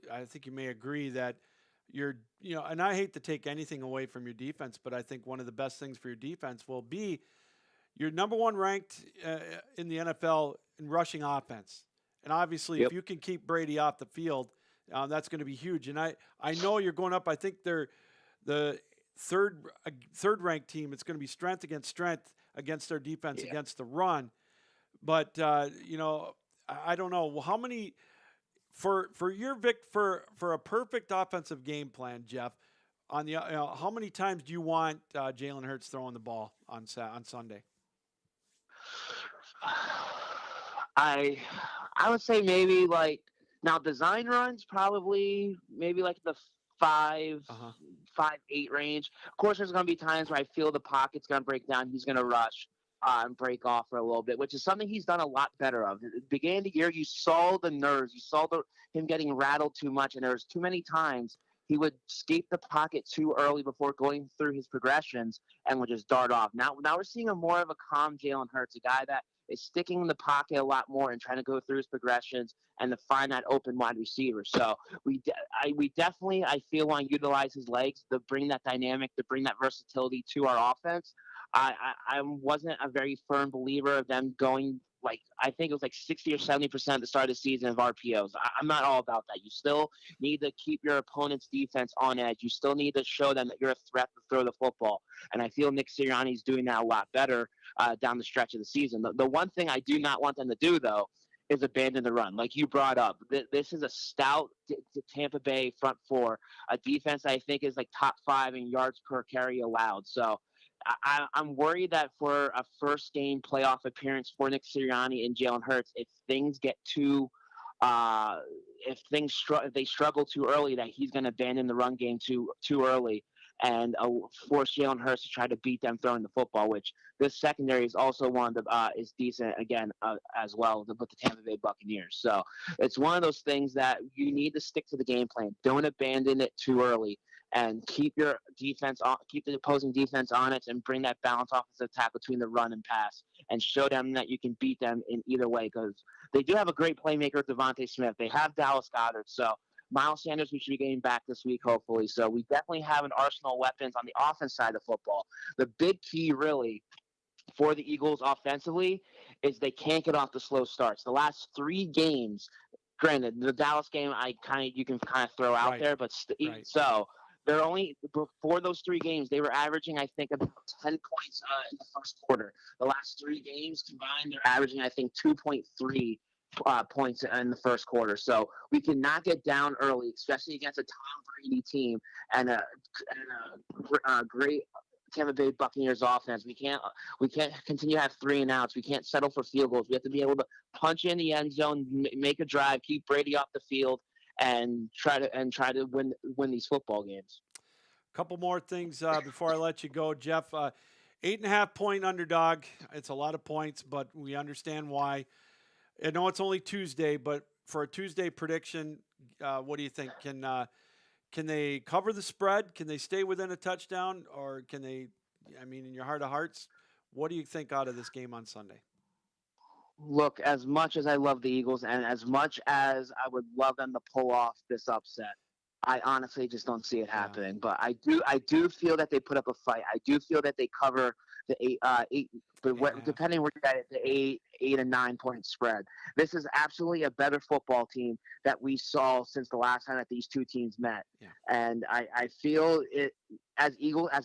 may agree that and I hate to take anything away from your defense, but I think one of the best things for your defense will be you're number one ranked in the NFL in rushing offense. And obviously, if you can keep Brady off the field, that's going to be huge. And I know you're going up. I think they're the third ranked team. It's going to be strength against strength against their defense against the run. But I don't know how many for a perfect offensive game plan, Jeff. On the how many times do you want Jalen Hurts throwing the ball on Sunday? I would say maybe like now design runs probably maybe like the 5-8 range. Of course, there's going to be times where I feel the pocket's going to break down. He's going to rush and break off for a little bit, which is something he's done a lot better of. At the beginning of the year, you saw the nerves. You saw him getting rattled too much, and there was too many times he would escape the pocket too early before going through his progressions and would just dart off. Now we're seeing more of a calm Jalen Hurts, a guy that is sticking in the pocket a lot more and trying to go through his progressions and to find that open wide receiver. So we definitely, I feel, want to utilize his legs to bring that dynamic, to bring that versatility to our offense. I wasn't a very firm believer of them going, like, I think it was like 60 or 70% at the start of the season of RPOs. I'm not all about that. You still need to keep your opponent's defense on edge. You still need to show them that you're a threat to throw the football. And I feel Nick Sirianni is doing that a lot better down the stretch of the season. The one thing I do not want them to do, though, is abandon the run. Like you brought up, this is a stout Tampa Bay front four, a defense I think is like top 5 in yards per carry allowed. So I'm worried that for a first game playoff appearance for Nick Sirianni and Jalen Hurts, if things get too, if they struggle too early, that he's going to abandon the run game too early and force Jalen Hurts to try to beat them throwing the football, which this secondary is also one of the is decent again as well with the Tampa Bay Buccaneers. So it's one of those things that you need to stick to the game plan. Don't abandon it too early, and keep your defense on, keep the opposing defense on it, and bring that balanced offensive attack between the run and pass, and show them that you can beat them in either way, because they do have a great playmaker, Devontae Smith. They have Dallas Goedert, so Miles Sanders we should be getting back this week, hopefully. So we definitely have an arsenal of weapons on the offense side of football. The big key, really, for the Eagles offensively is they can't get off the slow starts. The last 3 games, granted, the Dallas game you can kind of throw out Right. there, but so they're only before those 3 games they were averaging I think about 10 points in the first quarter. The last 3 games combined they're averaging I think 2.3 points in the first quarter. So we cannot get down early, especially against a Tom Brady team and a great Tampa Bay Buccaneers offense. We can't continue to have 3 and outs. We can't settle for field goals. We have to be able to punch in the end zone, make a drive, keep Brady off the field, and try to win these football games. A couple more things before I let you go, Jeff. 8.5-point underdog. It's a lot of points, but we understand why. I know it's only Tuesday, but for a Tuesday prediction, what do you think? Can they cover the spread? Can they stay within a touchdown? Or can they, in your heart of hearts, what do you think out of this game on Sunday? Look, as much as I love the Eagles and as much as I would love them to pull off this upset, I honestly just don't see it happening. But I do feel that they put up a fight. I do feel that they cover the eight, but depending where you're at, the 8 and 9 point spread. This is absolutely a better football team that we saw since the last time that these two teams met. Yeah. And I feel it as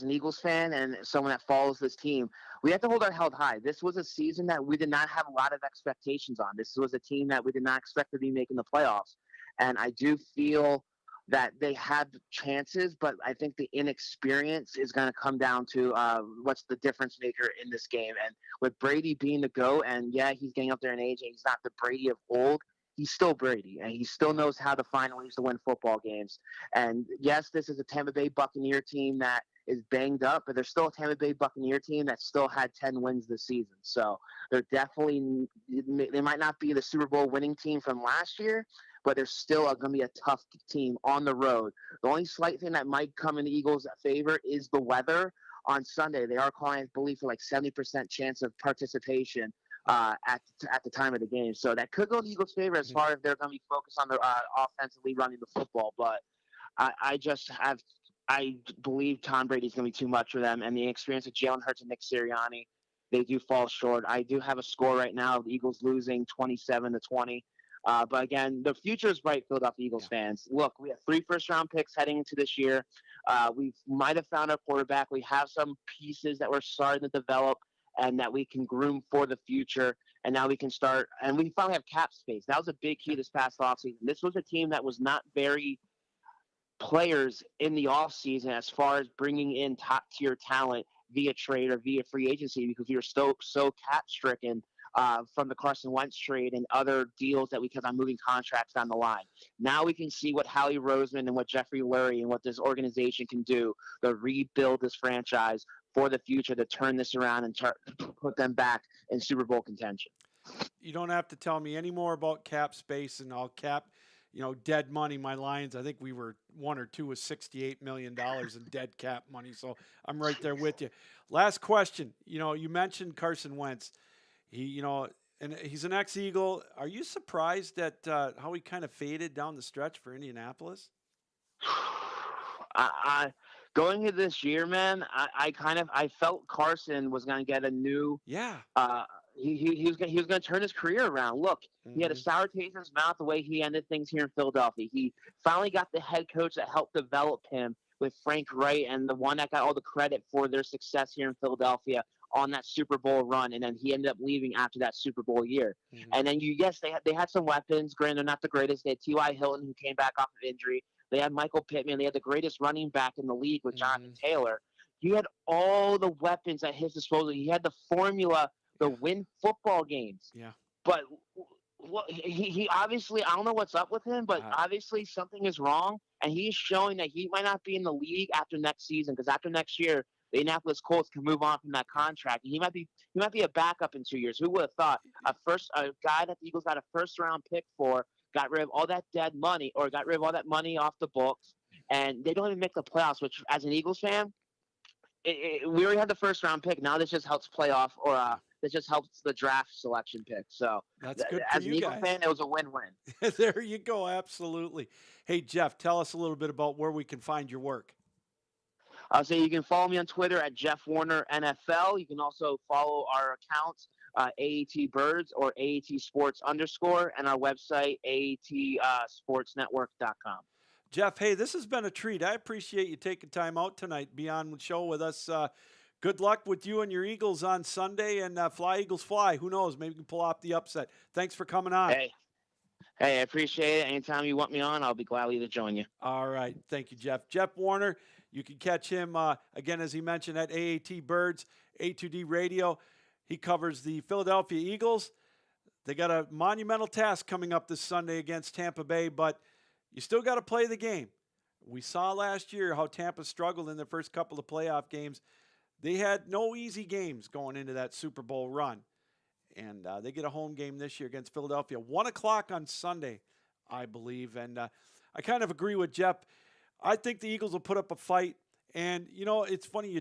an Eagles fan and someone that follows this team, we have to hold our head high. This was a season that we did not have a lot of expectations on. This was a team that we did not expect to be making the playoffs. And I do feel that they have chances, but I think the inexperience is going to come down to what's the difference maker in this game. And with Brady being the GOAT, and he's getting up there in age, and he's not the Brady of old, he's still Brady, and he still knows how to find ways to win football games. And yes, this is a Tampa Bay Buccaneer team that is banged up, but they're still a Tampa Bay Buccaneer team that still had 10 wins this season. So they might not be the Super Bowl winning team from last year, but they're still going to be a tough team on the road. The only slight thing that might come in the Eagles' favor is the weather on Sunday. They are calling, I believe, for like 70% chance of participation at the time of the game. So that could go in the Eagles' favor as far as they're going to be focused on their offensively running the football. But I believe Tom Brady's going to be too much for them, and the experience of Jalen Hurts and Nick Sirianni, they do fall short. I do have a score right now: the Eagles losing 27-20. But again, the future is bright, Philadelphia Eagles fans. Look, we have 3 first-round picks heading into this year. We might have found our quarterback. We have some pieces that we're starting to develop and that we can groom for the future. And now we can start, and we finally have cap space. That was a big key this past offseason. This was a team that was not very players in the offseason as far as bringing in top-tier talent via trade or via free agency, because we were so cap-stricken from the Carson Wentz trade and other deals that we kept on moving contracts down the line. Now we can see what Howie Roseman and what Jeffrey Lurie and what this organization can do to rebuild this franchise for the future, to turn this around and put them back in Super Bowl contention. You don't have to tell me any more about cap space, and I'll cap, dead money. My Lions, I think we were 1 or 2 with $68 million in dead cap money. So I'm right there with you. Last question. You mentioned Carson Wentz. And he's an ex-Eagle. Are you surprised at how he kind of faded down the stretch for Indianapolis? Going into this year, man, I felt Carson was going to get a new. Yeah. He was going to turn his career around. Look, he had a sour taste in his mouth the way he ended things here in Philadelphia. He finally got the head coach that helped develop him with Frank Wright, and the one that got all the credit for their success here in Philadelphia on that Super Bowl run, and then he ended up leaving after that Super Bowl year. And then they had some weapons. Granted, they're not the greatest. They had T.Y. Hilton, who came back off of injury. They had Michael Pittman. They had the greatest running back in the league with Jonathan Taylor. He had all the weapons at his disposal. He had the formula to win football games. Yeah. But he obviously, I don't know what's up with him, but obviously something is wrong. and he's showing that he might not be in the league after next season, because after next year, the Indianapolis Colts can move on from that contract, and he might be a backup in 2 years. Who would have thought a guy that the Eagles got a first-round pick for, got rid of all that dead money, or got rid of all that money off the books, and they don't even make the playoffs, which, as an Eagles fan, we already had the first-round pick. Now this just helps playoff, or this just helps the draft selection pick. So that's good for as an Eagles fan, it was a win-win. There you go. Absolutely. Hey, Jeff, tell us a little bit about where we can find your work. So you can follow me on Twitter at Jeff Warner NFL. You can also follow our accounts, AAT Birds or AAT Sports _ and our website, AATSportsNetwork.com. Jeff, hey, this has been a treat. I appreciate you taking time out tonight, be on the show with us. Good luck with you and your Eagles on Sunday, and fly, Eagles, fly. Who knows? Maybe we can pull off the upset. Thanks for coming on. Hey, I appreciate it. Anytime you want me on, I'll be gladly to join you. All right. Thank you, Jeff. Jeff Warner, you can catch him, again, as he mentioned, at AAT Birds, A2D Radio. He covers the Philadelphia Eagles. They got a monumental task coming up this Sunday against Tampa Bay, but you still got to play the game. We saw last year how Tampa struggled in their first couple of playoff games. They had no easy games going into that Super Bowl run. And they get a home game this year against Philadelphia. 1 o'clock on Sunday, I believe. And I kind of agree with Jeff. I think the Eagles will put up a fight. And, you know, it's funny. You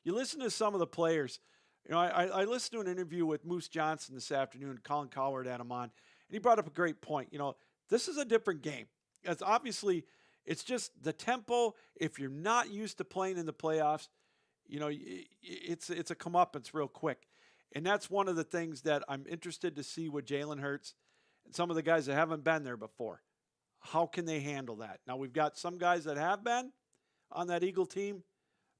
listen to some of the players. You know, I listened to an interview with Moose Johnson this afternoon. Colin Cowherd had him on. And he brought up a great point. You know, this is a different game. It's obviously, it's just the tempo. If you're not used to playing in the playoffs, you know, it's a comeuppance real quick. And that's one of the things that I'm interested to see with Jalen Hurts and some of the guys that haven't been there before. How can they handle that? Now, we've got some guys that have been on that Eagle team,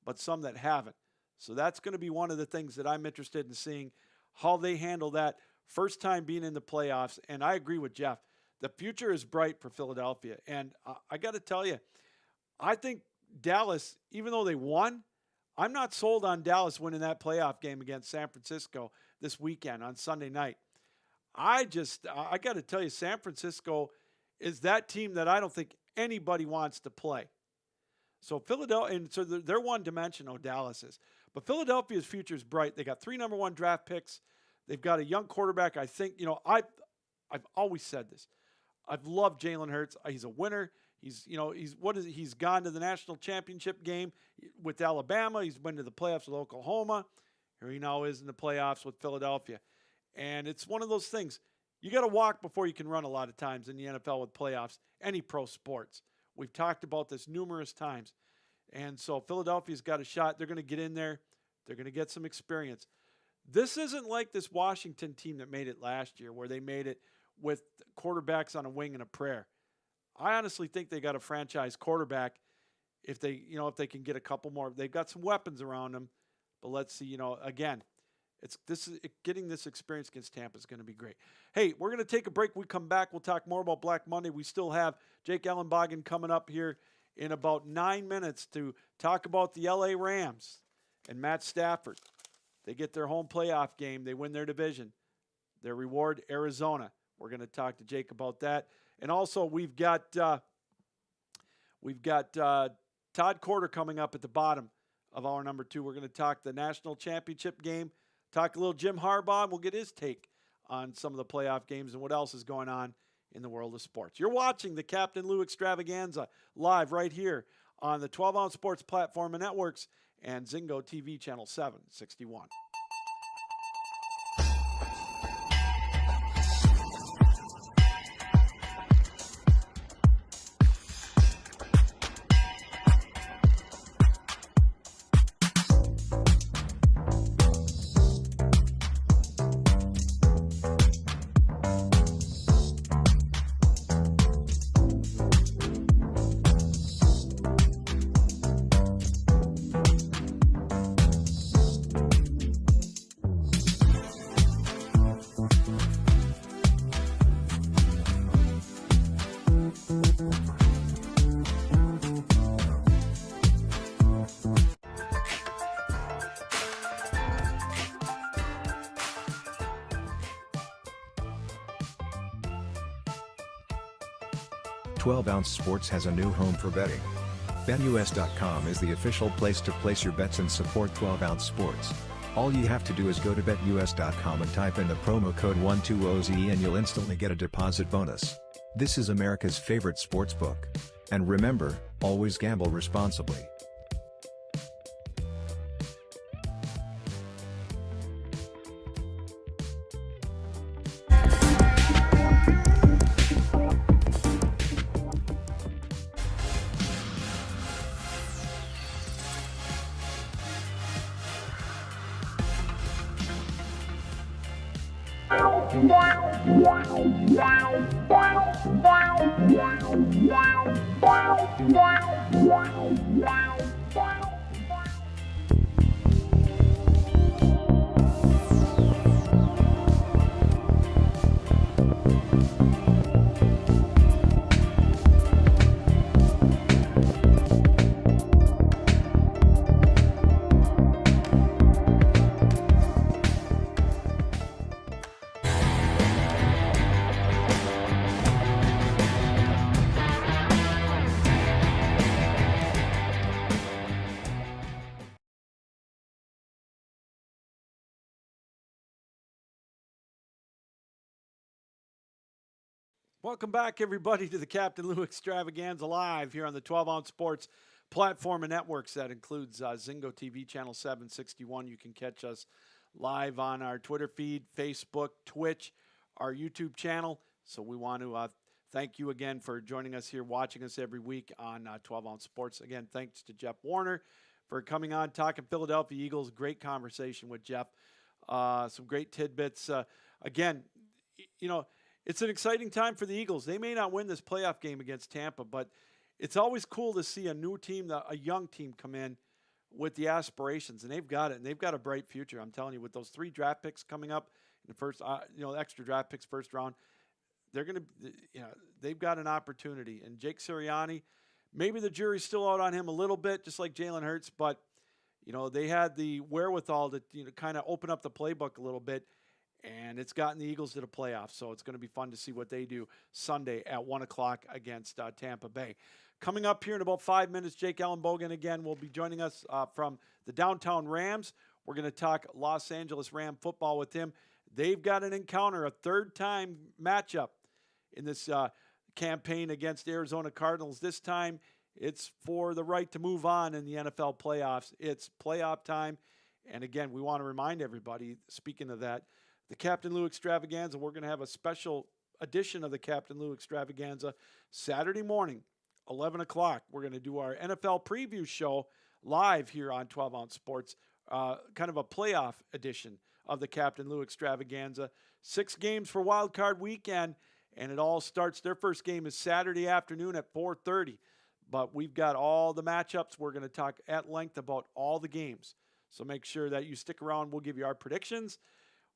but some that haven't. So that's going to be one of the things that I'm interested in seeing, how they handle that first time being in the playoffs. And I agree with Jeff. The future is bright for Philadelphia. And I got to tell you, I think Dallas, even though they won, I'm not sold on Dallas winning that playoff game against San Francisco this weekend on Sunday night. I got to tell you, San Francisco is that team that I don't think anybody wants to play. So Philadelphia, and so they're one-dimensional, Dallas is. But Philadelphia's future is bright. They got 3 number 1 draft picks. They've got a young quarterback. I think, you know, I've always said this. I've loved Jalen Hurts. He's a winner. He's gone to the national championship game with Alabama. He's been to the playoffs with Oklahoma. Here he now is in the playoffs with Philadelphia. And it's one of those things. You got to walk before you can run a lot of times in the NFL with playoffs, any pro sports. We've talked about this numerous times. And so Philadelphia's got a shot. They're going to get in there. They're going to get some experience. This isn't like this Washington team that made it last year, where they made it with quarterbacks on a wing and a prayer. I honestly think they got a franchise quarterback if they can get a couple more. They've got some weapons around them, but let's see, again, getting this experience against Tampa is going to be great. Hey, we're going to take a break. We come back. We'll talk more about Black Monday. We still have Jake Ellenbogen coming up here in about 9 minutes to talk about the LA Rams and Matt Stafford. They get their home playoff game. They win their division. Their reward, Arizona. We're going to talk to Jake about that. And also, we've got Todd Corder coming up at the bottom of hour number 2. We're going to talk the national championship game, talk a little Jim Harbaugh, and we'll get his take on some of the playoff games and what else is going on in the world of sports. You're watching the Captain Lou Extravaganza live right here on the 12-ounce sports platform and networks and Zingo TV channel 761. 12 Ounce Sports has a new home for betting. BetUS.com is the official place to place your bets and support 12 Ounce Sports. All you have to do is go to BetUS.com and type in the promo code 120OZE and you'll instantly get a deposit bonus. This is America's favorite sports book. And remember, always gamble responsibly. Welcome back, everybody, to the Captain Lou Extravaganza live here on the 12 Ounce Sports platform and networks. That includes Zingo TV channel 761. You can catch us live on our Twitter feed, Facebook, Twitch, our YouTube channel. So we want to thank you again for joining us here, watching us every week on 12 Ounce Sports. Again, thanks to Jeff Warner for coming on, talking Philadelphia Eagles. Great conversation with Jeff. Some great tidbits. Again, you know, it's an exciting time for the Eagles. They may not win this playoff game against Tampa, but it's always cool to see a new team, a young team come in with the aspirations, and they've got it, and they've got a bright future. I'm telling you, with those 3 draft picks coming up in the first, extra draft picks first round, they're going to, they've got an opportunity. And Jake Sirianni, maybe the jury's still out on him a little bit, just like Jalen Hurts, but, they had the wherewithal to, kind of open up the playbook a little bit. And it's gotten the Eagles to the playoffs, so it's going to be fun to see what they do Sunday at 1 o'clock against Tampa Bay. Coming up here in about 5 minutes, Jake Ellenbogen again will be joining us from the Downtown Rams. We're going to talk Los Angeles Ram football with him. They've got an encounter, a third-time matchup in this campaign against Arizona Cardinals. This time, it's for the right to move on in the NFL playoffs. It's playoff time. And again, we want to remind everybody, speaking of that, the Captain Lou Extravaganza, we're going to have a special edition of the Captain Lou Extravaganza Saturday morning, 11 o'clock. We're going to do our NFL preview show live here on 12 Ounce Sports, kind of a playoff edition of the Captain Lou Extravaganza. 6 games for Wild Card Weekend, and it all starts. Their first game is Saturday afternoon at 4:30. But we've got all the matchups. We're going to talk at length about all the games. So make sure that you stick around. We'll give you our predictions.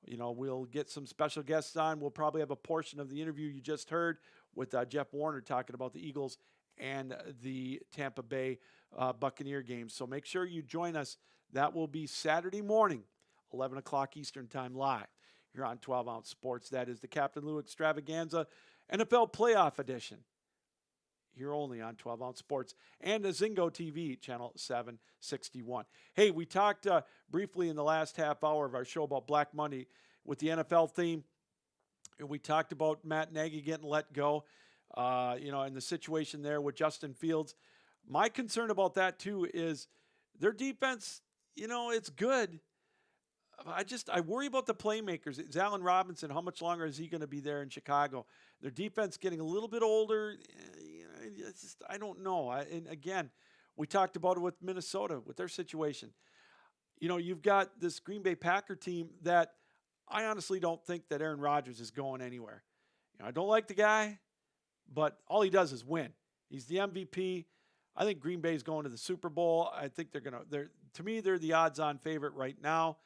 We'll get some special guests on. We'll probably have a portion of the interview you just heard with Jeff Warner talking about the Eagles and the Tampa Bay Buccaneer game. So make sure you join us. That will be Saturday morning, 11 o'clock Eastern Time live here on 12 Ounce Sports. That is the Captain Lou Extravaganza NFL Playoff Edition. Here only on 12 Ounce Sports and the Zingo TV channel 761. Hey, we talked briefly in the last half hour of our show about Black Monday with the NFL theme. And we talked about Matt Nagy getting let go, and the situation there with Justin Fields. My concern about that, too, is their defense, it's good. I worry about the playmakers. It's Allen Robinson. How much longer is he going to be there in Chicago? Their defense getting a little bit older. It's just, I don't know. And again, we talked about it with Minnesota, with their situation. You've got this Green Bay Packer team that I honestly don't think that Aaron Rodgers is going anywhere. I don't like the guy, but all he does is win. He's the MVP. I think Green Bay's going to the Super Bowl. I think to me, they're the odds-on favorite right now.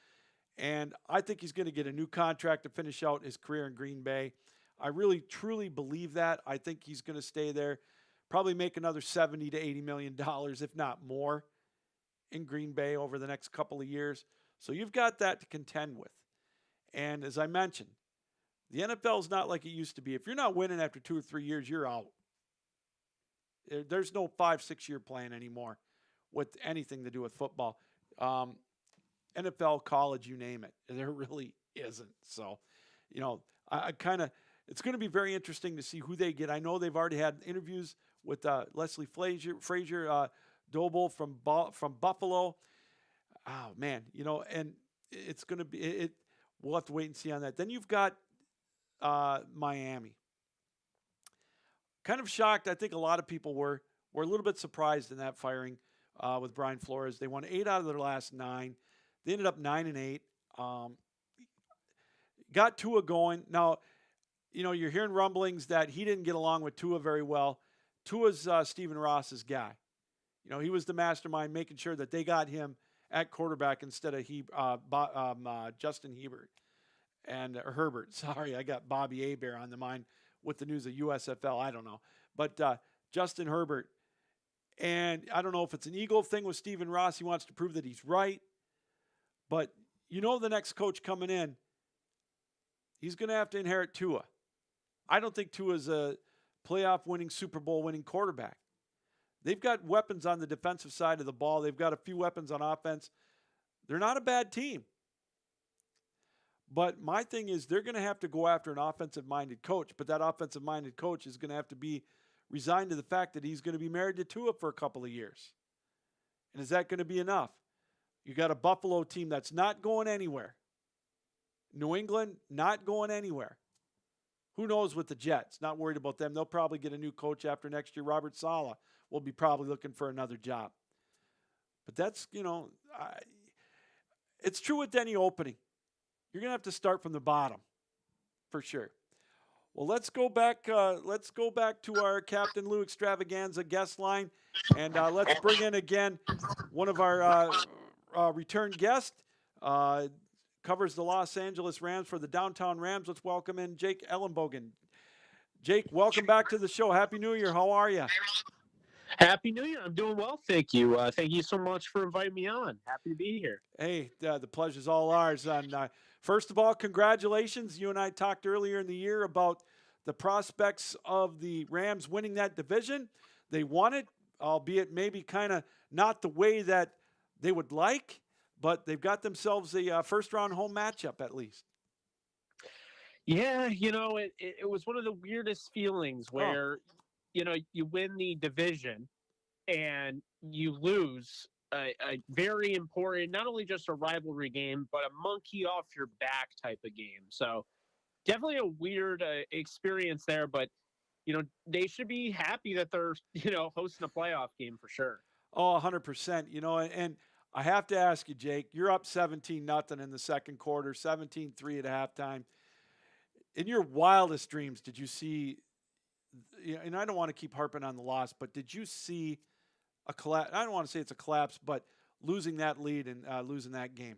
And I think he's going to get a new contract to finish out his career in Green Bay. I really, truly believe that. I think he's going to stay there, probably make another $70 to $80 million, if not more, in Green Bay over the next couple of years. So you've got that to contend with. And as I mentioned, the NFL is not like it used to be. If you're not winning after 2 or 3 years, you're out. There's no 5-6 year plan anymore with anything to do with football. NFL, college, you name it. There really isn't. So, I kind of, it's going to be very interesting to see who they get. I know they've already had interviews with Leslie Frazier Doble from Buffalo. Oh man, and it's going to be it. We'll have to wait and see on that. Then you've got Miami. Kind of shocked. I think a lot of people were a little bit surprised in that firing with Brian Flores. They won 8 out of their last 9. They ended up 9-8. Got Tua going. Now, you're hearing rumblings that he didn't get along with Tua very well. Tua's Stephen Ross's guy. He was the mastermind making sure that they got him at quarterback instead of Justin Herbert and Herbert. Sorry, I got Bobby Hebert on the mind with the news of USFL. I don't know. But Justin Herbert. And I don't know if it's an ego thing with Stephen Ross. He wants to prove that he's right. But the next coach coming in, he's going to have to inherit Tua. I don't think Tua's a playoff winning, Super Bowl winning quarterback. They've got weapons on the defensive side of the ball. They've got a few weapons on offense. They're not a bad team. But my thing is they're going to have to go after an offensive-minded coach, but that offensive-minded coach is going to have to be resigned to the fact that he's going to be married to Tua for a couple of years. And is that going to be enough? You got a Buffalo team that's not going anywhere. New England, not going anywhere. Who knows with the Jets? Not worried about them. They'll probably get a new coach after next year. Robert Saleh will be probably looking for another job. But that's, it's true with any opening. You're going to have to start from the bottom, for sure. Well, let's go back to our Captain Lou Extravaganza guest line, and let's bring in again one of our return guests. Covers the Los Angeles Rams for the Downtown Rams. Let's welcome in Jake Ellenbogen. Jake, welcome back to the show. Happy New Year. How are you? Happy New Year. I'm doing well, thank you. Thank you so much for inviting me on. Happy to be here. Hey, the pleasure's all ours. And first of all, congratulations. You and I talked earlier in the year about the prospects of the Rams winning that division. They won it, albeit maybe kind of not the way that they would like, but they've got themselves a first-round home matchup at least. Yeah, it was one of the weirdest feelings where, you win the division and you lose a very important, not only just a rivalry game, but a monkey off your back type of game. So definitely a weird experience there, but, they should be happy that they're, hosting a playoff game for sure. Oh, 100%. And I have to ask you, Jake, you're up 17-0 in the second quarter, 17-3 at halftime. In your wildest dreams, did you see, and I don't want to keep harping on the loss, but did you see a collapse? I don't want to say it's a collapse, but losing that lead and losing that game?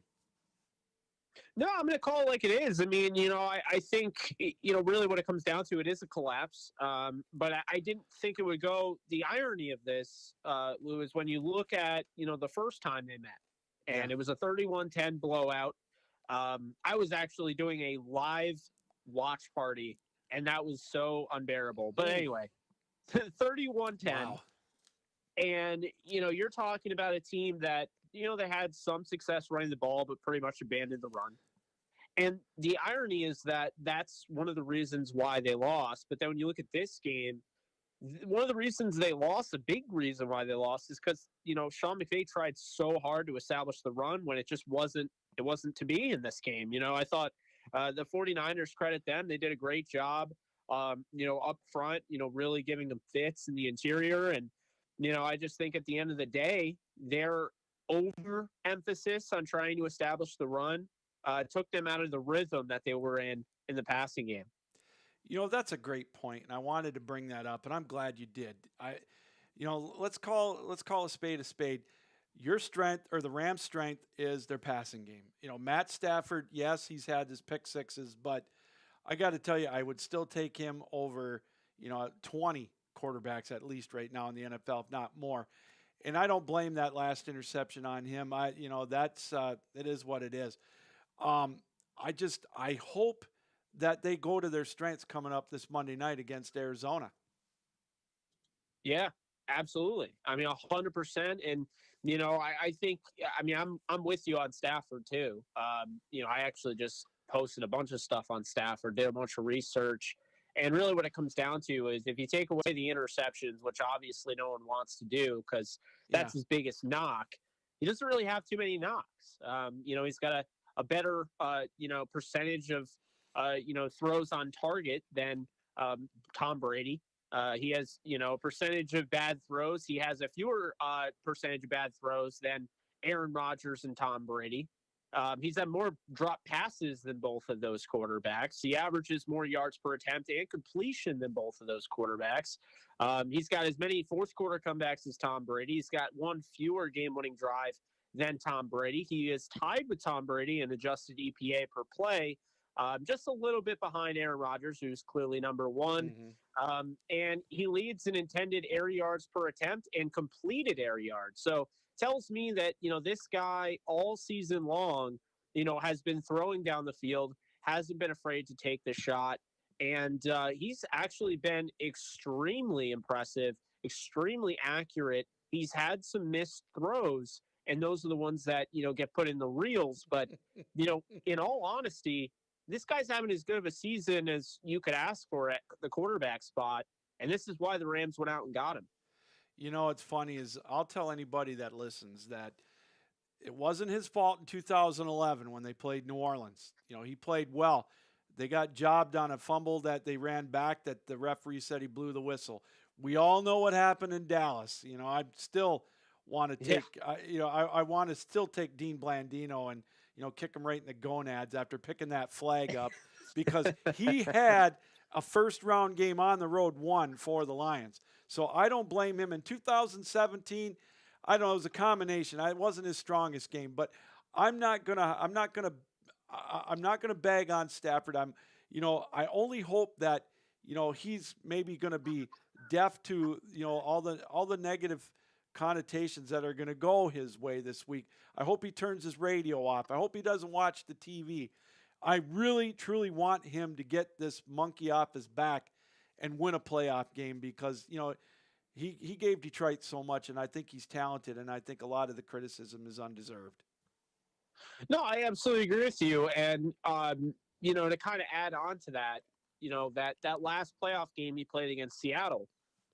No, I'm going to call it like it is. I mean, I think, really what it comes down to, it is a collapse. But I didn't think it would go. The irony of this, Lou, is when you look at, the first time they met, and it was a 31-10 blowout. I was actually doing a live watch party, and that was so unbearable. But anyway, 31-10. Wow. And, you're talking about a team that, they had some success running the ball, but pretty much abandoned the run. And the irony is that that's one of the reasons why they lost. But then when you look at this game, one of the reasons they lost, a big reason why they lost, is because, Sean McVay tried so hard to establish the run when it just wasn't to be in this game. I thought the 49ers, credit them. They did a great job, up front, really giving them fits in the interior. And, I just think at the end of the day, their overemphasis on trying to establish the run took them out of the rhythm that they were in the passing game. That's a great point, and I wanted to bring that up, and I'm glad you did. Let's call a spade a spade. Your strength, or the Rams' strength, is their passing game. Matt Stafford, yes, he's had his pick sixes, but I got to tell you, I would still take him over, 20 quarterbacks at least right now in the NFL, if not more. And I don't blame that last interception on him. It is what it is. I hope that they go to their strengths coming up this Monday night against Arizona. Yeah, Absolutely. I mean, 100%. And, I think, I mean, I'm with you on Stafford too. I actually just posted a bunch of stuff on Stafford, did a bunch of research. And really what it comes down to is if you take away the interceptions, which obviously no one wants to do because Yeah. that's his biggest knock, he doesn't really have too many knocks. He's got a better, percentage of, throws on target than Tom Brady. He has, a percentage of bad throws. He has a fewer percentage of bad throws than Aaron Rodgers and Tom Brady. He's had more drop passes than both of those quarterbacks. He averages more yards per attempt and completion than both of those quarterbacks. He's got as many fourth quarter comebacks as Tom Brady. He's got one fewer game-winning drive than Tom Brady. He is tied with Tom Brady in adjusted EPA per play, just a little bit behind Aaron Rodgers, who's clearly number one. And he leads in intended air yards per attempt and completed air yards. So tells me that, this guy all season long, has been throwing down the field, hasn't been afraid to take the shot. And he's actually been extremely impressive, extremely accurate. He's had some missed throws, and those are the ones that, get put in the reels. But, in all honesty, this guy's having as good of a season as you could ask for at the quarterback spot. And this is why the Rams went out and got him. What's funny is I'll tell anybody that listens that it wasn't his fault in 2011 when they played New Orleans. He played well. They got jobbed on a fumble that they ran back that the referee said he blew the whistle. We all know what happened in Dallas. I still want to take, I want to still take Dean Blandino and, kick him right in the gonads after picking that flag up because he had a first-round game on the road won for the Lions. So I don't blame him. In 2017, I don't know, it was a combination. It wasn't his strongest game, but I'm not gonna bag on Stafford. I only hope that, he's maybe gonna be deaf to, all the negative connotations that are going to go his way this week. I hope he turns his radio off. I hope he doesn't watch the TV. I really, truly want him to get this monkey off his back and win a playoff game because, he gave Detroit so much, and I think he's talented, and I think a lot of the criticism is undeserved. No, I absolutely agree with you. And, to kind of add on to that, that last playoff game he played against Seattle,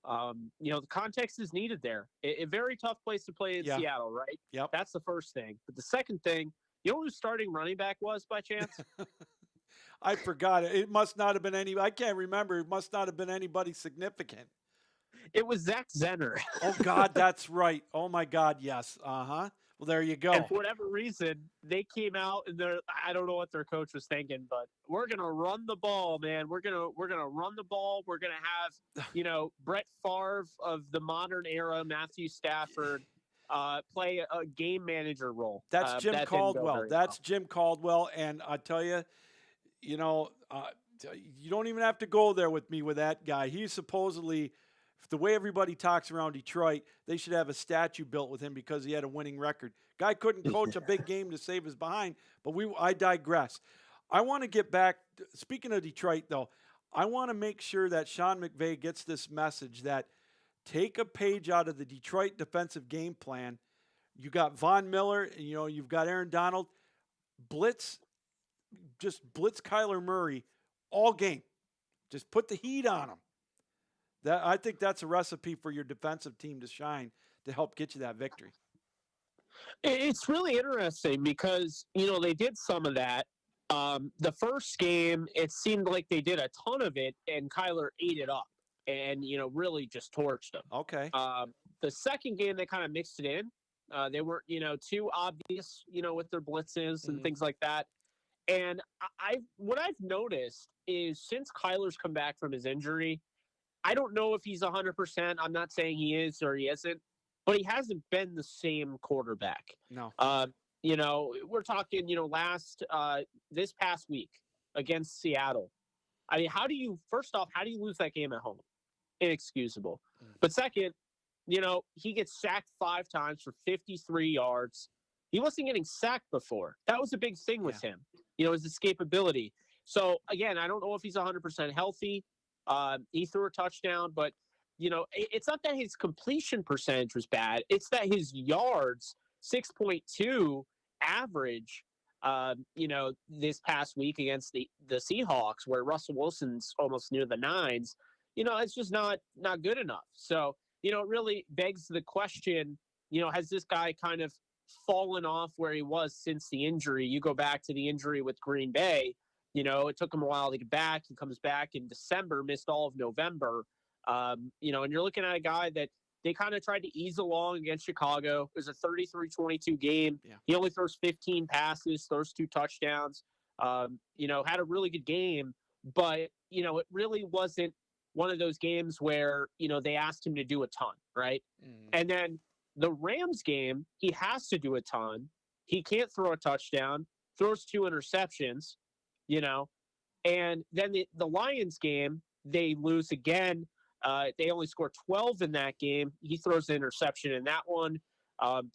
the context is needed there. A very tough place to play in Seattle, right? Yep. That's the first thing. But the second thing, who starting running back was by chance? I forgot it. It must not have been I can't remember. It must not have been anybody significant. It was Zach Zenner. Oh, God, that's right. Oh, my God, yes. Uh-huh. Well, there you go. And for whatever reason, they came out and I don't know what their coach was thinking, but we're gonna run the ball, man. We're gonna run the ball. We're gonna have, Brett Favre of the modern era, Matthew Stafford, play a game manager role. That's Jim Caldwell. That's Jim Caldwell. And I tell you, you don't even have to go there with me with that guy. He's supposedly, the way everybody talks around Detroit, they should have a statue built with him because he had a winning record. Guy couldn't coach a big game to save his behind, but I digress. I want to get back, speaking of Detroit, though, I want to make sure that Sean McVay gets this message that take a page out of the Detroit defensive game plan. You got Von Miller, and, you've got Aaron Donald. Blitz Kyler Murray all game. Just put the heat on him. I think that's a recipe for your defensive team to shine to help get you that victory. It's really interesting because, they did some of that. The first game, it seemed like they did a ton of it, and Kyler ate it up and, really just torched them. Okay. The second game, they kind of mixed it in. They weren't, too obvious, with their blitzes and things like that. And what I've noticed is since Kyler's come back from his injury, I don't know if he's 100%. I'm not saying he is or he isn't, but he hasn't been the same quarterback. No. We're talking, this past week against Seattle. I mean, first off, how do you lose that game at home? Inexcusable. But second, he gets sacked 5 times for 53 yards. He wasn't getting sacked before. That was a big thing with him, his escapability. So, again, I don't know if he's 100% healthy. He threw a touchdown, but it's not that his completion percentage was bad. It's that his yards, 6.2 average, this past week against the Seahawks, where Russell Wilson's almost near the nines, it's just not good enough. So, it really begs the question, has this guy kind of fallen off where he was since the injury? You go back to the injury with Green Bay, it took him a while to get back. He comes back in December, missed all of November. And you're looking at a guy that they kind of tried to ease along against Chicago. It was a 33-22 game. Yeah. He only throws 15 passes, throws 2 touchdowns, had a really good game. But, it really wasn't one of those games where, they asked him to do a ton, right? Mm. And then the Rams game, he has to do a ton. He can't throw a touchdown, throws 2 interceptions, And then the Lions game, they lose again. They only score 12 in that game. He throws an interception in that one.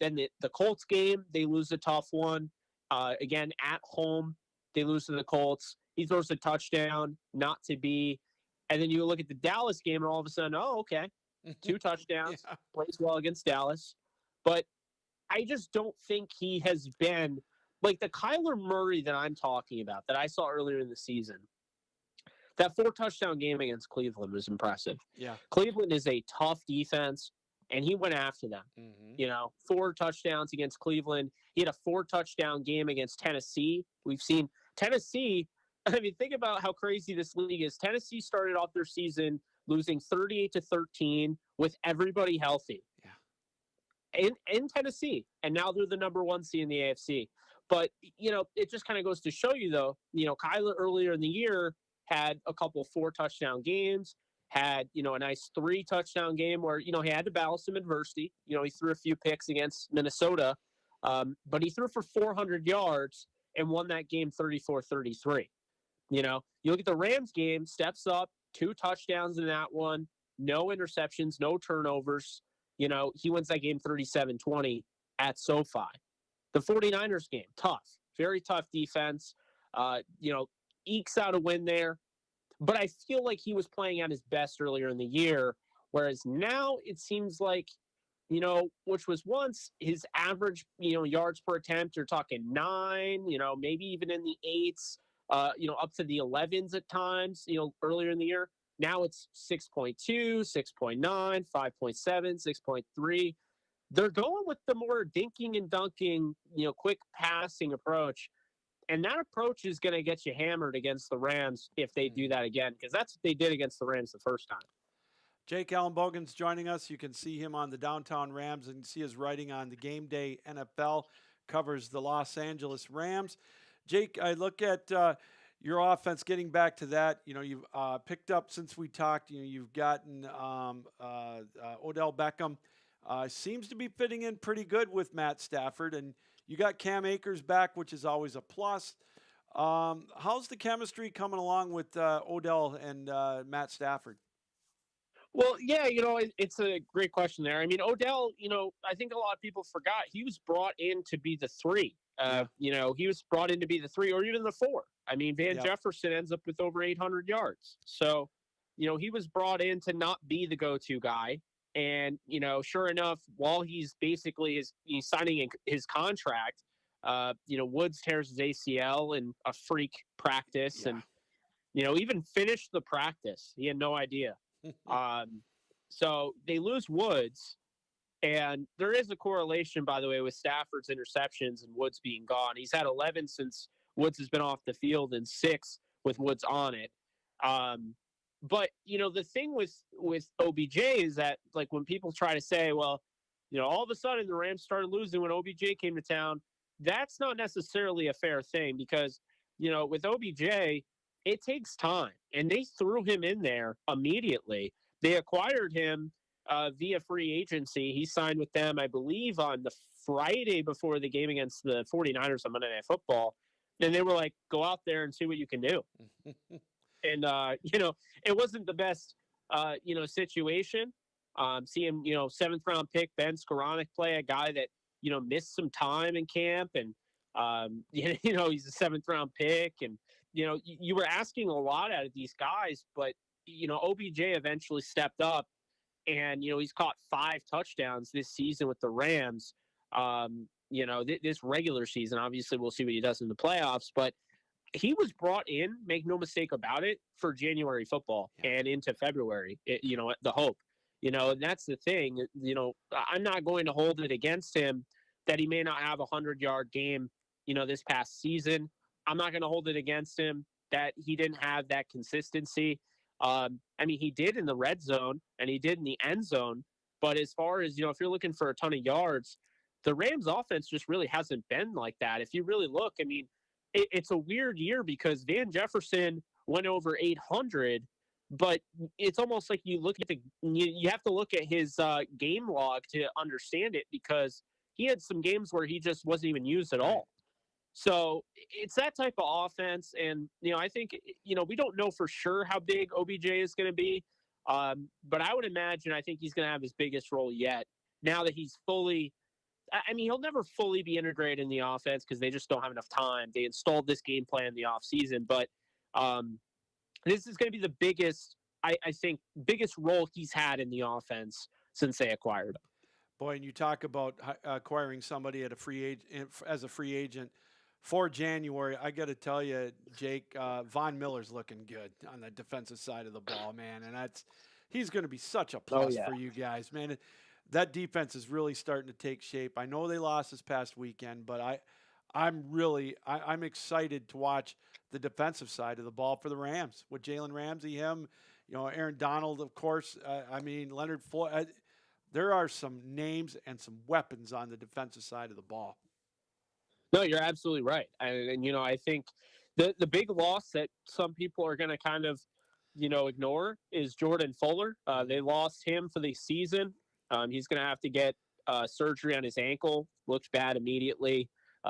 Then the Colts game, they lose a tough one. Again, at home, they lose to the Colts. He throws a touchdown, not to be. And then you look at the Dallas game, and all of a sudden, oh, okay, 2 touchdowns, Yeah. plays well against Dallas. But I just don't think he has been like the Kyler Murray that I'm talking about, that I saw earlier in the season. That 4 touchdown game against Cleveland was impressive. Yeah. Cleveland is a tough defense, and he went after them. Mm-hmm. 4 touchdowns against Cleveland. He had a 4 touchdown game against Tennessee. We've seen Tennessee. I mean, think about how crazy this league is. Tennessee started off their season losing 38-13 with everybody healthy. Yeah. In Tennessee, and now they're the number 1 seed in the AFC. But it just kind of goes to show you, though. Kyler earlier in the year had a couple 4 touchdown games, had, a nice 3 touchdown game where, he had to battle some adversity. He threw a few picks against Minnesota, but he threw for 400 yards and won that game 34-33. You look at the Rams game, steps up, 2 touchdowns in that one, no interceptions, no turnovers. He wins that game 37-20 at SoFi. The 49ers game, tough, very tough defense. Ekes out a win there. But I feel like he was playing at his best earlier in the year, whereas now it seems like, which was once his average, yards per attempt, you're talking 9, maybe even in the 8s, up to the 11s at times, earlier in the year. Now it's 6.2, 6.9, 5.7, 6.3. They're going with the more dinking and dunking, quick passing approach. And that approach is going to get you hammered against the Rams if they do that again, because that's what they did against the Rams the first time. Jake Ellenbogen's joining us. You can see him on the Downtown Rams and see his writing on the Game Day NFL, covers the Los Angeles Rams. Jake, I look at your offense, getting back to that. You've picked up since we talked. You've gotten Odell Beckham. Seems to be fitting in pretty good with Matt Stafford, and you got Cam Akers back, which is always a plus. How's the chemistry coming along with Odell and Matt Stafford? Well, yeah, it's a great question there. I mean, Odell, I think a lot of people forgot he was brought in to be the 3. He was brought in to be the 3 or even the 4. I mean, Van Jefferson ends up with over 800 yards. So, he was brought in to not be the go-to guy. And, sure enough, while he's basically he's signing his contract, Woods tears his ACL in a freak practice and, even finished the practice. He had no idea. So they lose Woods. And there is a correlation, by the way, with Stafford's interceptions and Woods being gone. He's had 11 since Woods has been off the field and 6 with Woods on it. But, the thing with OBJ is that, like, when people try to say, well, all of a sudden the Rams started losing when OBJ came to town, that's not necessarily a fair thing because, with OBJ, it takes time. And they threw him in there immediately. They acquired him via free agency. He signed with them, I believe, on the Friday before the game against the 49ers on Monday Night Football. And they were like, go out there and see what you can do. And, it wasn't the best, situation. Seeing, 7th-round pick Ben Skoranek play, a guy that, missed some time in camp. And, he's a 7th-round pick. And, you were asking a lot out of these guys. But, OBJ eventually stepped up. And, he's caught 5 touchdowns this season with the Rams. This regular season, obviously we'll see what he does in the playoffs, but he was brought in, make no mistake about it, for January football and into February, the hope, and that's the thing, I'm not going to hold it against him that he may not have a 100-yard game, this past season. I'm not going to hold it against him that he didn't have that consistency. He did in the red zone and he did in the end zone. But as far as, if you're looking for a ton of yards, the Rams offense just really hasn't been like that. If you really look, it's a weird year because Van Jefferson went over 800, but it's almost like you have to look at his game log to understand it, because he had some games where he just wasn't even used at all. So it's that type of offense. And, I think, we don't know for sure how big OBJ is going to be. But I would imagine, I think he's going to have his biggest role yet now that he's fully, he'll never fully be integrated in the offense because they just don't have enough time. They installed this game plan in the offseason, but this is going to be the biggest, I think, biggest role he's had in the offense since they acquired him. Boy, and you talk about acquiring somebody at as a free agent for January. I got to tell you, Jake, Von Miller's looking good on the defensive side of the ball, man, and he's going to be such a plus for you guys, man. That defense is really starting to take shape. I know they lost this past weekend, but I'm excited to watch the defensive side of the ball for the Rams with Jalen Ramsey, Aaron Donald, of course. Leonard Floyd. There are some names and some weapons on the defensive side of the ball. No, you're absolutely right. And I think the big loss that some people are going to kind of, ignore is Jordan Fuller. They lost him for the season. He's going to have to get surgery on his ankle. Looked bad immediately.